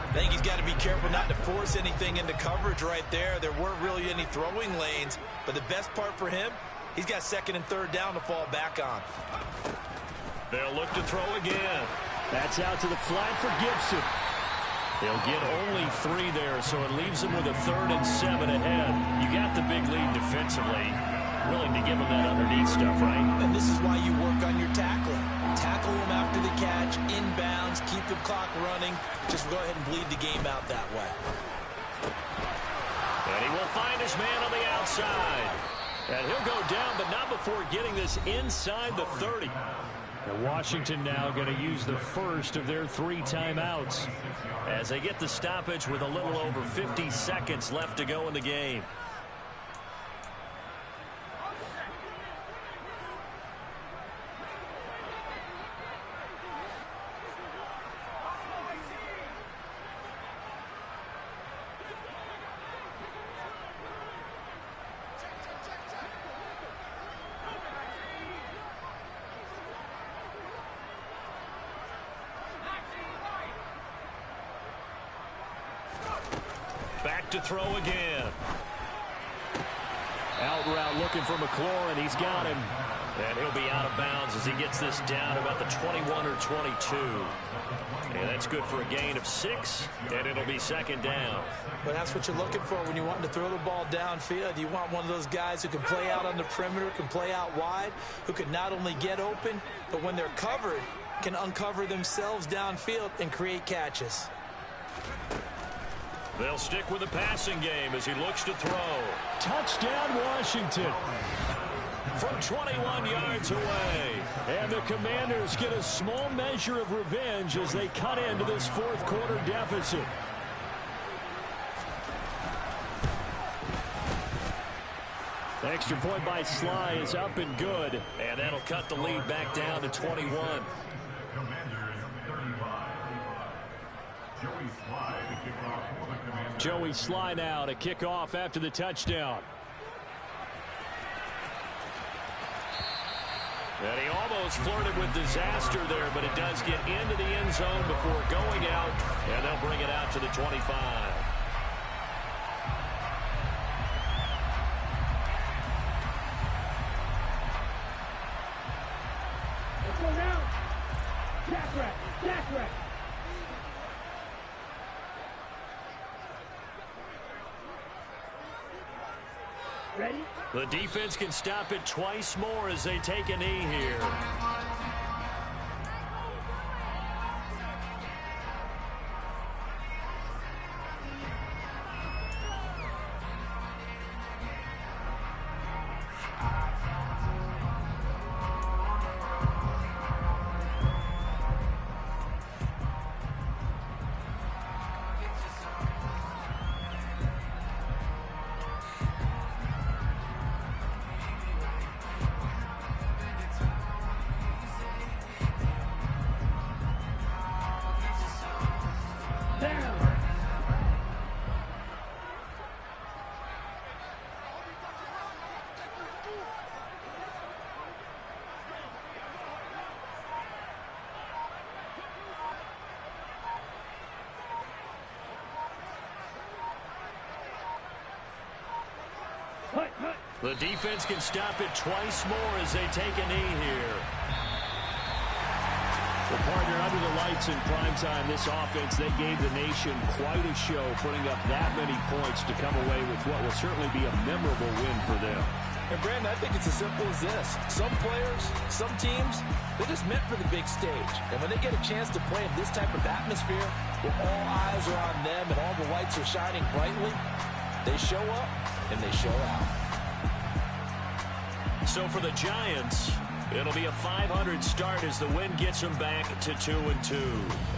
I think he's got to be careful not to force anything into coverage right there. There weren't really any throwing lanes, but the best part for him, he's got second and third down to fall back on. They'll look to throw again. That's out to the flat for Gibson. They'll get only 3 there, so it leaves them with a 3rd and 7 ahead. You got the big lead defensively. Willing to give them that underneath stuff, right? And this is why you work on your tackling. Tackle them after the catch, inbounds, keep the clock running. Just go ahead and bleed the game out that way. And he will find his man on the outside. And he'll go down, but not before getting this inside the 30. And Washington now going to use the first of their 3 timeouts as they get the stoppage with a little over 50 seconds left to go in the game. To throw again. Out route looking for McLaurin. He's got him. And he'll be out of bounds as he gets this down about the 21 or 22. And that's good for a gain of 6, and it'll be second down. But that's what you're looking for when you want to throw the ball downfield. You want one of those guys who can play out on the perimeter, can play out wide, who can not only get open, but when they're covered, can uncover themselves downfield and create catches. They'll stick with the passing game as he looks to throw. Touchdown, Washington. From 21 yards away. And the Commanders get a small measure of revenge as they cut into this fourth quarter deficit. The extra point by Sly is up and good. And that'll cut the lead back down to 21. Joey Sly now to kick off after the touchdown. And he almost flirted with disaster there, but it does get into the end zone before going out, and they'll bring it out to the 25. Let's go now. Jack rack, jack rack. Ready? The defense can stop it twice more as they take a knee here. The defense can stop it twice more as they take a knee here. Well, partner, under the lights in primetime, this offense, they gave the nation quite a show, putting up that many points to come away with what will certainly be a memorable win for them. And, Brandon, I think it's as simple as this. Some players, some teams, they're just meant for the big stage. And when they get a chance to play in this type of atmosphere, where all eyes are on them and all the lights are shining brightly, they show up and they show out. So for the Giants, it'll be a 500 start as the win gets them back to 2-2.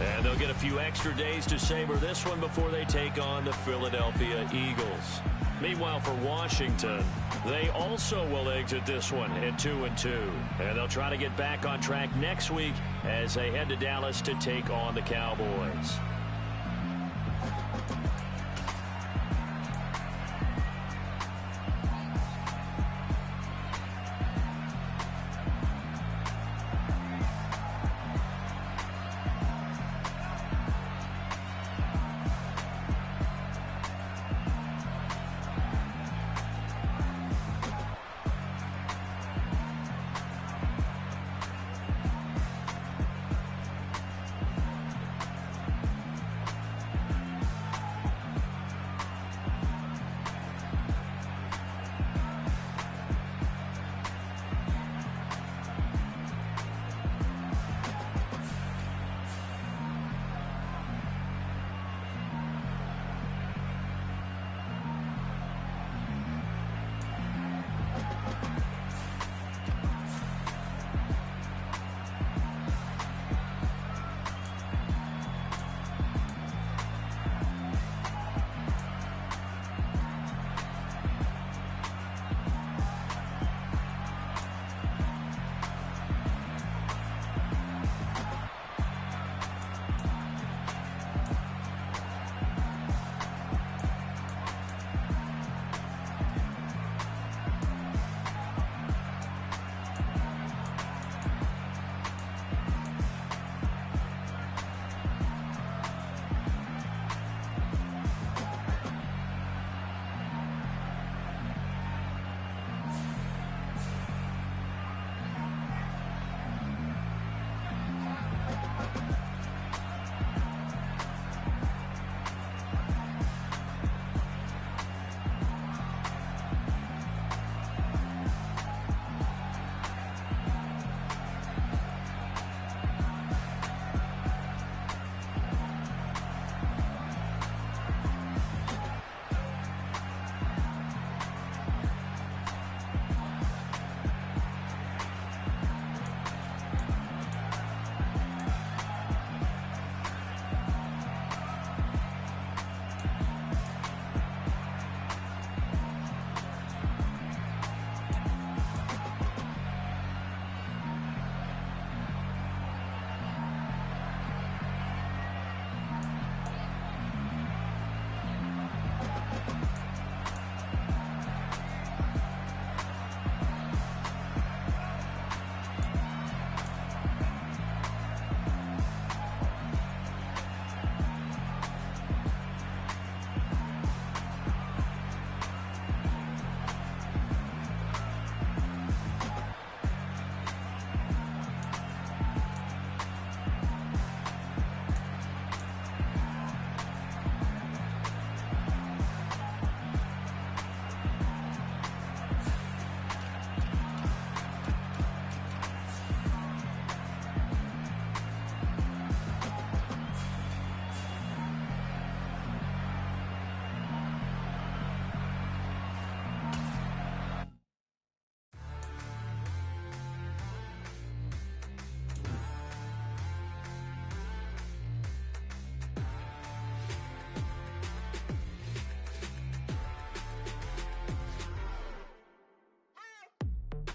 And they'll get a few extra days to savor this one before they take on the Philadelphia Eagles. Meanwhile, for Washington, they also will exit this one at 2-2. And they'll try to get back on track next week as they head to Dallas to take on the Cowboys.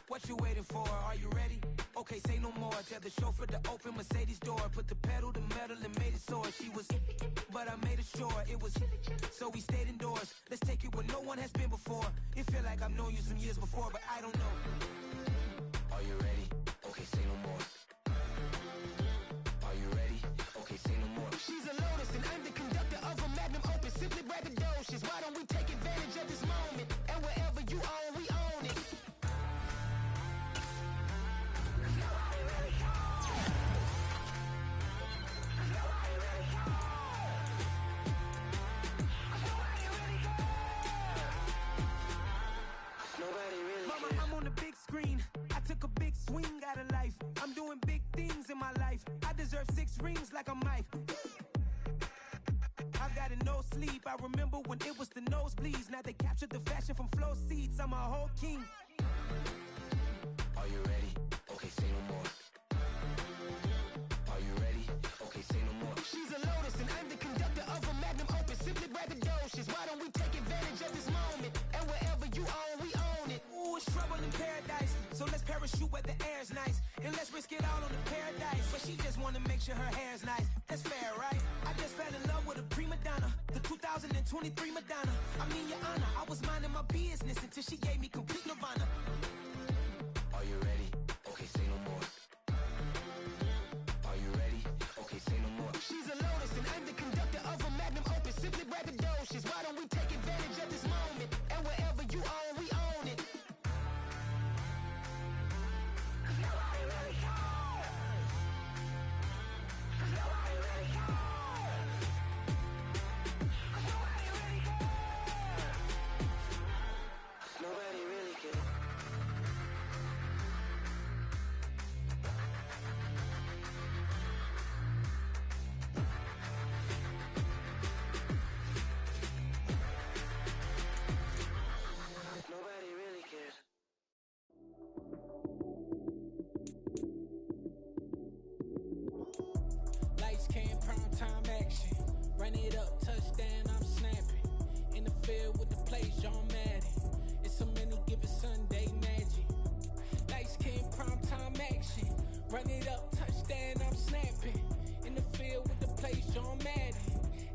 What you waiting for? Are you ready? Okay, say no more. Tell the chauffeur to open Mercedes door. Put the pedal to metal and made it soar. She was, but I made it sure it was. So we stayed indoors. Let's take it where no one has been before. It feel like I've known you some years before, but I don't know. Are you ready? Okay, say no more. Are you ready? Okay, say no more. She's a Lotus and I'm the conductor of a Magnum Opus. Simply braggadocious. Why don't we take advantage of this moment? And wherever you own, we own it. doing big things in my life. I deserve 6 rings like a Mike. I've gotten no sleep. I remember when it was the nosebleeds. Now they captured the fashion from flow seats. I'm a whole king. Are you ready? Okay, say no more. Are you ready? Okay, say no more. She's a lotus and I'm the conductor of a magnum opus. Simply braggadocious. Why don't we take advantage of this moment? And wherever you own, we own it. Ooh, it's trouble in paradise. So let's parachute where the air's nice. And let's risk it all on the paradise. But she just wanna make sure her hair's nice. That's fair, right? I just fell in love with a prima donna. The 2023 Madonna. I mean, your honor, I was minding my business until she gave me complete nirvana. Are you ready? Okay, say no more. Are you ready? Okay, say no more. She's a lotus and I'm the conductor of a magnum opus. Simply braggadocious. Why don't we take advantage of this moment? And wherever you own, we own it. Nobody really cares. Nobody really cares. Nobody really cares. Nobody really cares. Nobody really cares. Lights, cam, prime time action. Run it up, touchdown, I'm snapping. In the field with the plays, John Madden. It's so many given Sunday magic. Lights, cam, prime time action. Run it up, touchdown, I'm snapping. In the field with the plays, John Madden.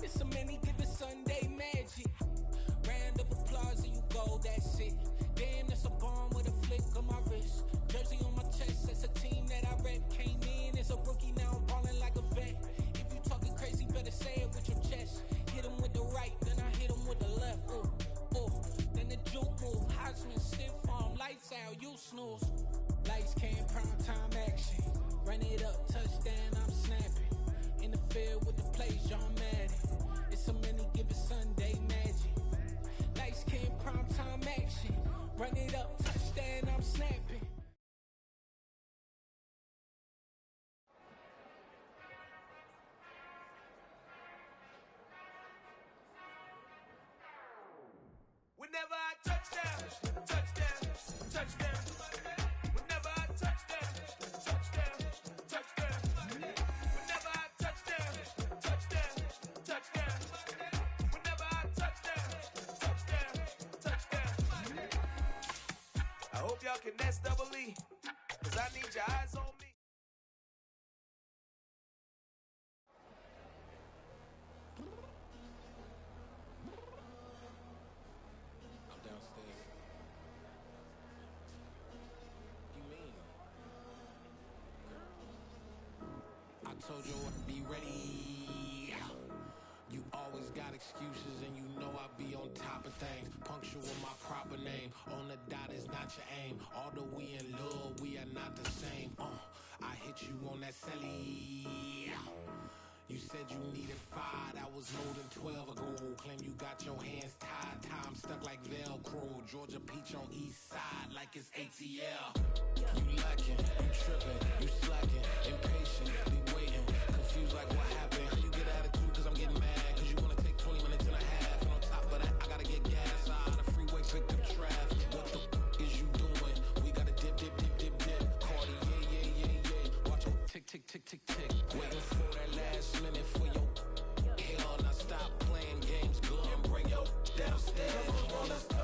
It's so many given Sunday magic. Round of applause and you go, that's it. Damn, that's a bomb with a flick on my wrist. Jersey on my chest, that's a team that I rep. Came in as a rookie, now I'm ballin' like a vet. If you talking crazy, better say it with your chest. Hit him with the right, then I hit him with the left. Ooh, ooh, then the juke move. Heisman, stiff arm, lights out, you snooze. Lights, cam, prime time action. Run it up, touchdown, I'm snapping. In the field with the plays, John Madden. It's so many given Sunday magic. Lights, cam, prime time action. Run it up, touchdown, I'm snapping. Whenever I touchdown, touchdown, touchdown. Whenever I touchdown, touchdown, touchdown. Whenever I touchdown, touchdown, touchdown. Whenever I touchdown, touchdown, touchdown. I hope y'all can nest double E, cause I need your eyes on me. I'm downstairs. You mean? I told you I'd be ready. You always got excuses and you know I be on top of things. Punctual my proper name. On the dot is not your aim. Although we in love, we are not the same. I hit you on that celly. You said you needed 5, that was more than 12 ago. Claim you got your hands tied, time stuck like Velcro. Georgia Peach on east side like it's ATL. You lacking, you tripping, you slacking, impatient, be waiting, confused like what happened. How you get attitude cause I'm getting mad, cause you wanna take 20 minutes and a half. And on top of that, I gotta get gas out of the freeway, pick up traffic. What the is you doing? We gotta dip, dip, dip, dip, dip. Cardi, yeah. Watch it tick, tick, tick, tick, tick. Waiting for that last minute for your hell. Now stop playing games, go and bring your downstairs. Come on, let's go.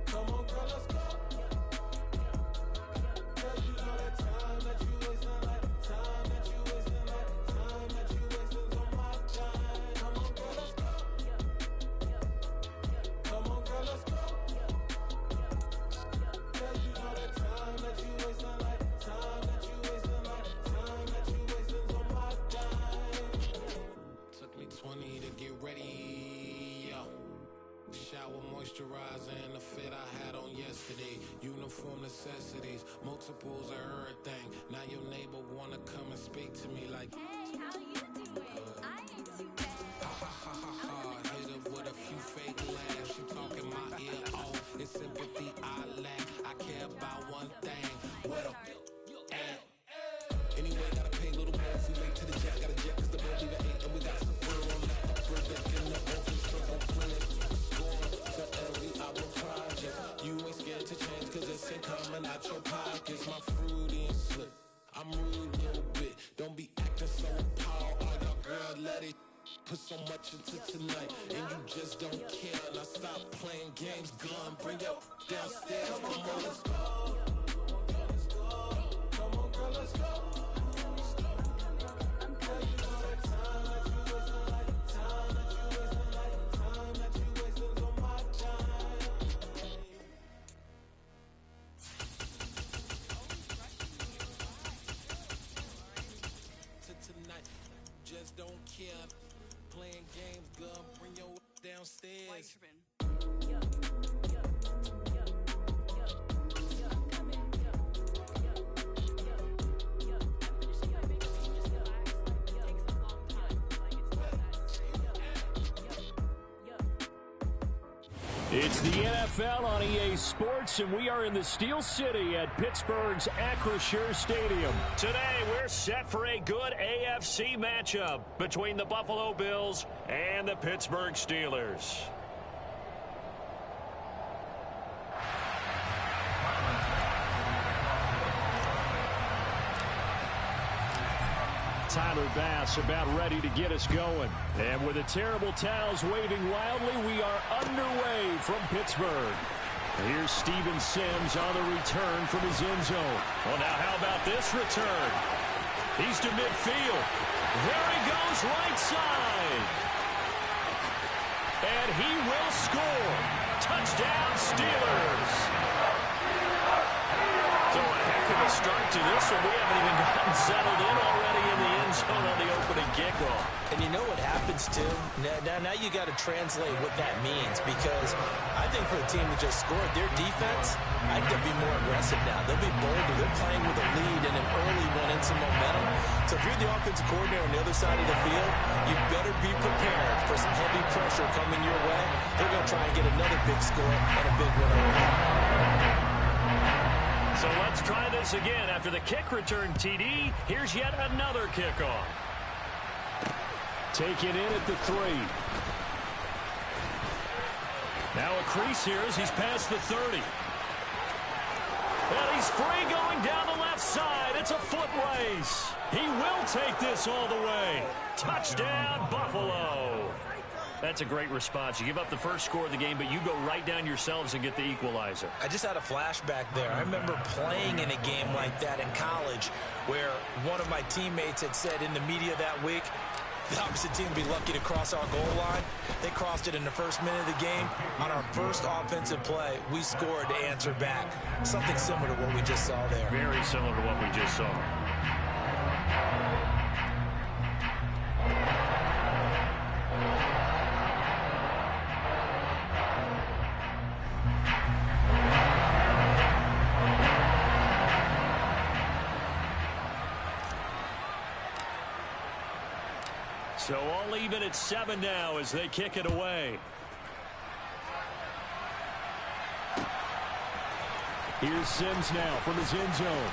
Come on, girl, let's go. Cause you know that time that you wasting, like time that you wasting, like time that you wasting on my time. Come on, girl, let's go. Come on, girl, let's go. Cause you know that time that you wasting, like time that you wasting, like time that you wasting on my time. Took me 20 to get ready, yo. Shower, moisturizer, and the fit I had on yesterday. Uniform necessities, multiples of everything. Now your neighbor wanna come and speak to me like, hey, how you doing? I ain't too bad. Ha ha ha ha ha. Hit her with a few fake laughs. She talking my ear off. It's sympathy I lack. I care about one thing. What a Anyway, gotta pay a little more if we late to the jet. Got a jet cause the boat leave at 8 and we got some fur on that upper deck in the orchestra. Playing score for every album project. You ain't scared to change cause it's ain't coming out your pockets. My fruity and slip. I'm rude a little bit. Don't be acting so appalled. All y'all girl, let it put so much into tonight. And you just don't care. Now stop playing games, gun. Bring your downstairs. Come on, let's go. Come on, girl, let's go. Don't care, playing games, girl. Bring your downstairs. It's the NFL on EA Sports, and we are in the Steel City at Pittsburgh's Acrisure Stadium. Today, we're set for a good AFC matchup between the Buffalo Bills and the Pittsburgh Steelers. Tyler Bass about ready to get us going. And with the terrible towels waving wildly, we are underway from Pittsburgh. Here's Steven Sims on the return from his end zone. Well, now how about this return? He's to midfield. There he goes, right side. And he will score. Touchdown, Steelers. So a heck of a start to this one. We haven't even gotten settled in already in the end zone on the opening kickoff. And you know what happens, Tim? Now you got to translate what that means, because I think for the team that just scored, their defense, I think they'll be more aggressive now. They'll be bolder. They're playing with a lead and an early one and some momentum. So if you're the offensive coordinator on the other side of the field, you better be prepared for some heavy pressure coming your way. They're going to try and get another big score and a big win over. So let's try this again. After the kick return TD, here's yet another kickoff. Taken in at the 3. Now a crease here as he's past the 30. And he's free going down the left side. It's a foot race. He will take this all the way. Touchdown, Buffalo. That's a great response. You give up the first score of the game, but you go right down yourselves and get the equalizer. I just had a flashback there. I remember playing in a game like that in college where one of my teammates had said in the media that week, the opposite team would be lucky to cross our goal line. They crossed it in the first minute of the game. On our first offensive play, we scored to answer back. Something similar to what we just saw there. Very similar to what we just saw. So all even at 7 now as they kick it away. Here's Sims now from his end zone.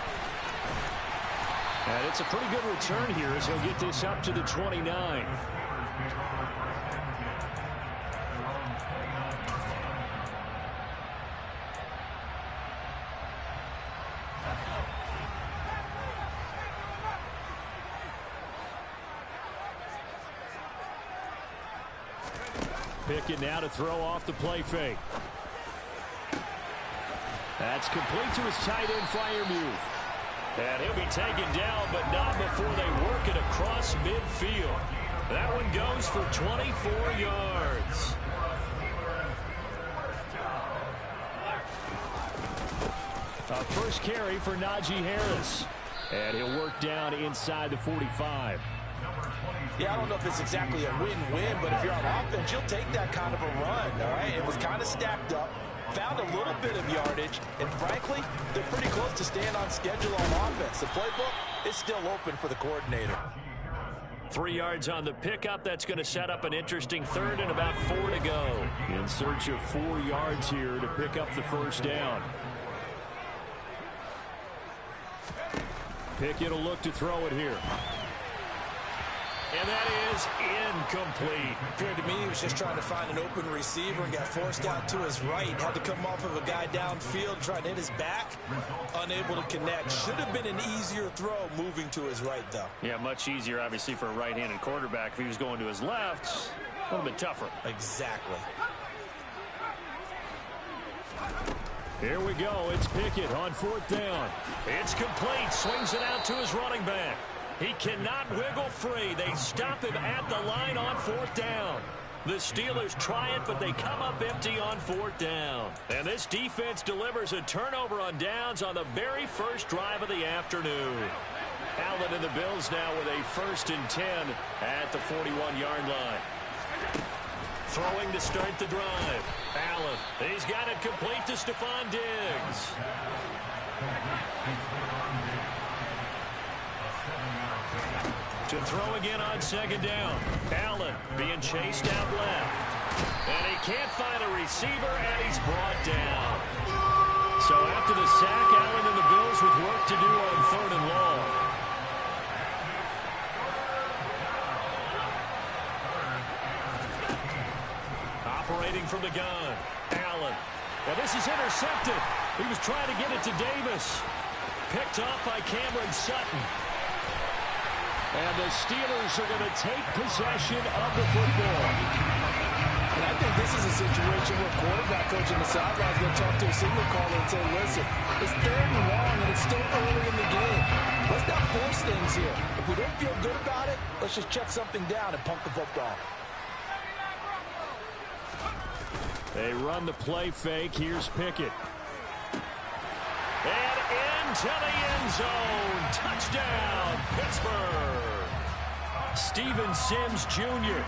And it's a pretty good return here as he'll get this up to the 29. Pickett now to throw off the play fake. That's complete to his tight end Freiermuth. And he'll be taken down, but not before they work it across midfield. That one goes for 24 yards. A first carry for Najee Harris. And he'll work down inside the 45. Yeah, I don't know if it's exactly a win-win, but if you're on offense, you'll take that kind of a run, all right? It was kind of stacked up, found a little bit of yardage, and frankly, they're pretty close to staying on schedule on offense. The playbook is still open for the coordinator. 3 yards on the pickup. That's going to set up an interesting third and about 4 to go. In search of 4 yards here to pick up the first down. Pickett will look to throw it here. And that is incomplete. Appeared to me he was just trying to find an open receiver and got forced out to his right. Had to come off of a guy downfield, trying to hit his back. Unable to connect. Should have been an easier throw moving to his right, though. Yeah, much easier, obviously, for a right-handed quarterback. If he was going to his left, a little bit tougher. Exactly. Here we go. It's Pickett on 4th down. It's complete. Swings it out to his running back. He cannot wiggle free. They stop him at the line on 4th down. The Steelers try it, but they come up empty on 4th down. And this defense delivers a turnover on downs on the very first drive of the afternoon. Allen and the Bills now with a 1st and 10 at the 41-yard line. Throwing to start the drive. Allen, he's got it complete to Stephon Diggs. To throw again on 2nd down. Allen being chased out left. And he can't find a receiver, and he's brought down. So after the sack, Allen and the Bills with work to do on 3rd and long. Operating from the gun. Allen. Now this is intercepted. He was trying to get it to Davis. Picked off by Cameron Sutton. And the Steelers are going to take possession of the football. And I think this is a situation where quarterback coach in the sideline is going to talk to a signal caller and say, listen, it's 3rd and long and it's still early in the game. Let's not force things here. If we don't feel good about it, let's just check something down and pump the football. They run the play fake. Here's Pickett. And into the end zone. Touchdown, Pittsburgh. Steven Sims Jr.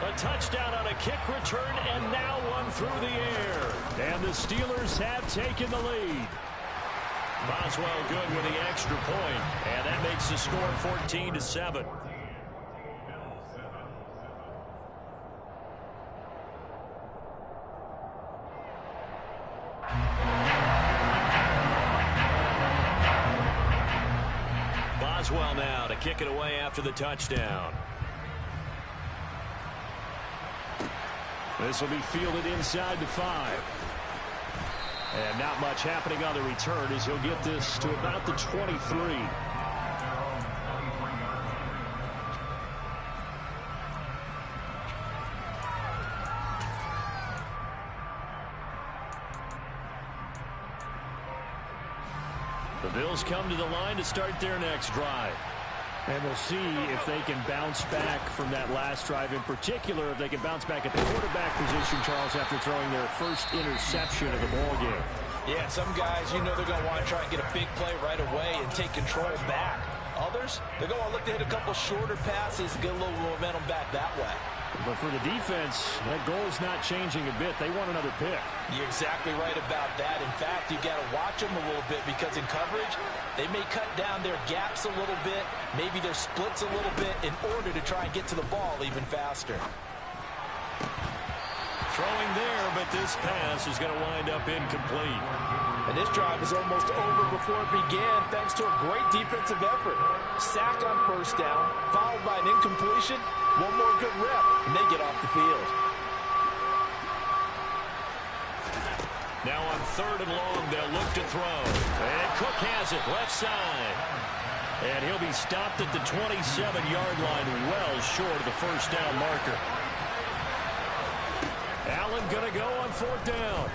A touchdown on a kick return and now one through the air. And the Steelers have taken the lead. Boswell good with the extra point. And that makes the score 14-7. Boswell now to kick it away after the touchdown. This will be fielded inside the 5. And not much happening on the return as he'll get this to about the 23. The Bills come to the line to start their next drive. And we'll see if they can bounce back from that last drive in particular, if they can bounce back at the quarterback position, Charles, after throwing their first interception of the ballgame. Yeah, some guys, you know they're going to want to try and get a big play right away and take control back. Others, they're going to look to hit a couple shorter passes and get a little momentum back that way. But for the defense, that goal's not changing a bit. They want another pick. You're exactly right about that. In fact, you got to watch them a little bit because in coverage, they may cut down their gaps a little bit, maybe their splits a little bit in order to try and get to the ball even faster. Throwing there, but this pass is going to wind up incomplete. And this drive is almost over before it began thanks to a great defensive effort. Sack on 1st down, followed by an incompletion, one more good rep, and they get off the field. Now on 3rd and long, they'll look to throw. And Cook has it, left side. And he'll be stopped at the 27-yard line, well short of the 1st down marker. Allen going to go on 4th down.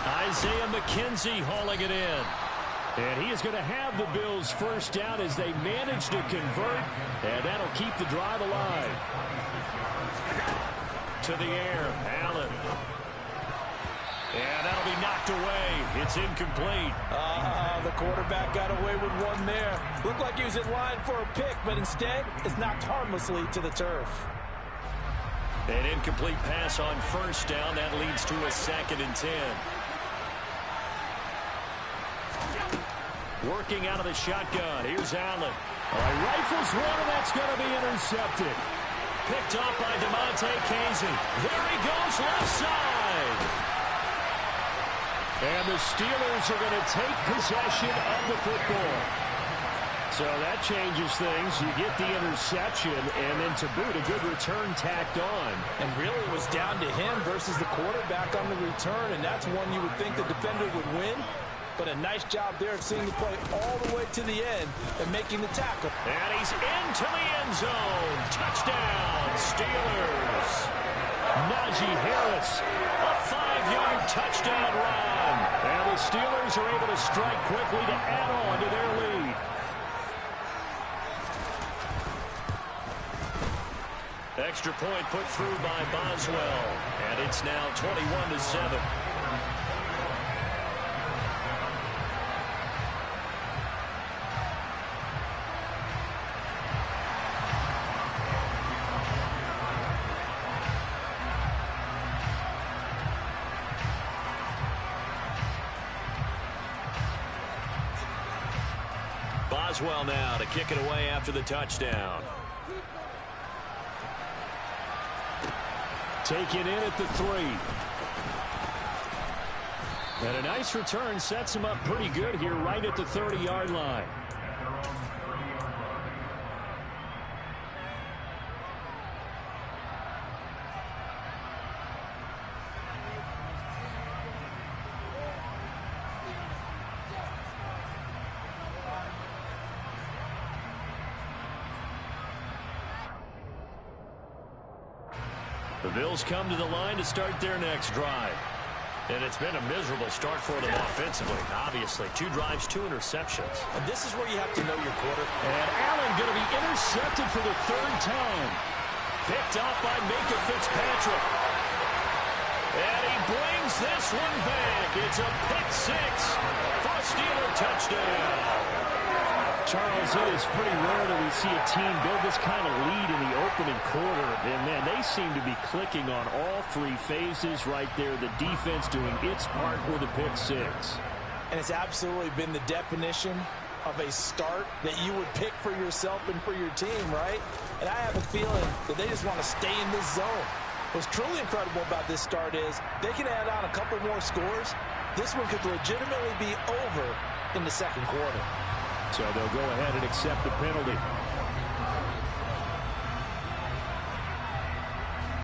Isaiah McKenzie hauling it in. And he is going to have the Bills 1st down as they manage to convert. And that'll keep the drive alive. To the air, Allen. And that'll be knocked away. It's incomplete. The quarterback got away with one there. Looked like he was in line for a pick, but instead it's knocked harmlessly to the turf. An incomplete pass on 1st down. That leads to a 2nd and 10. Working out of the shotgun. Here's Allen. Rifles one, and that's going to be intercepted. Picked off by DeMonte Casey. There he goes, left side. And the Steelers are going to take possession of the football. So that changes things. You get the interception, and then to boot, a good return tacked on. And really it was down to him versus the quarterback on the return, and that's one you would think the defender would win. But a nice job there of seeing the play all the way to the end and making the tackle. And he's into the end zone. Touchdown, Steelers. Najee Harris, a 5-yard touchdown run. And the Steelers are able to strike quickly to add on to their lead. Extra point put through by Boswell. And it's now 21-7. Boswell now to kick it away after the touchdown. Taken in at the 3. And a nice return sets him up pretty good here right at the 30-yard line. The Bills come to the line to start their next drive. And it's been a miserable start for them offensively. Obviously, 2 drives, 2 interceptions. And this is where you have to know your quarter. And Allen going to be intercepted for the 3rd time. Picked off by Minka Fitzpatrick. And he brings this one back. It's a pick 6 for a Steeler touchdown. Charles, it is pretty rare that we see a team build this kind of lead in the opening quarter. And, man, they seem to be clicking on all 3 phases right there. The defense doing its part with a pick 6. And it's absolutely been the definition of a start that you would pick for yourself and for your team, right? And I have a feeling that they just want to stay in this zone. What's truly incredible about this start is they can add on a couple more scores. This one could legitimately be over in the 2nd quarter. So they'll go ahead and accept the penalty.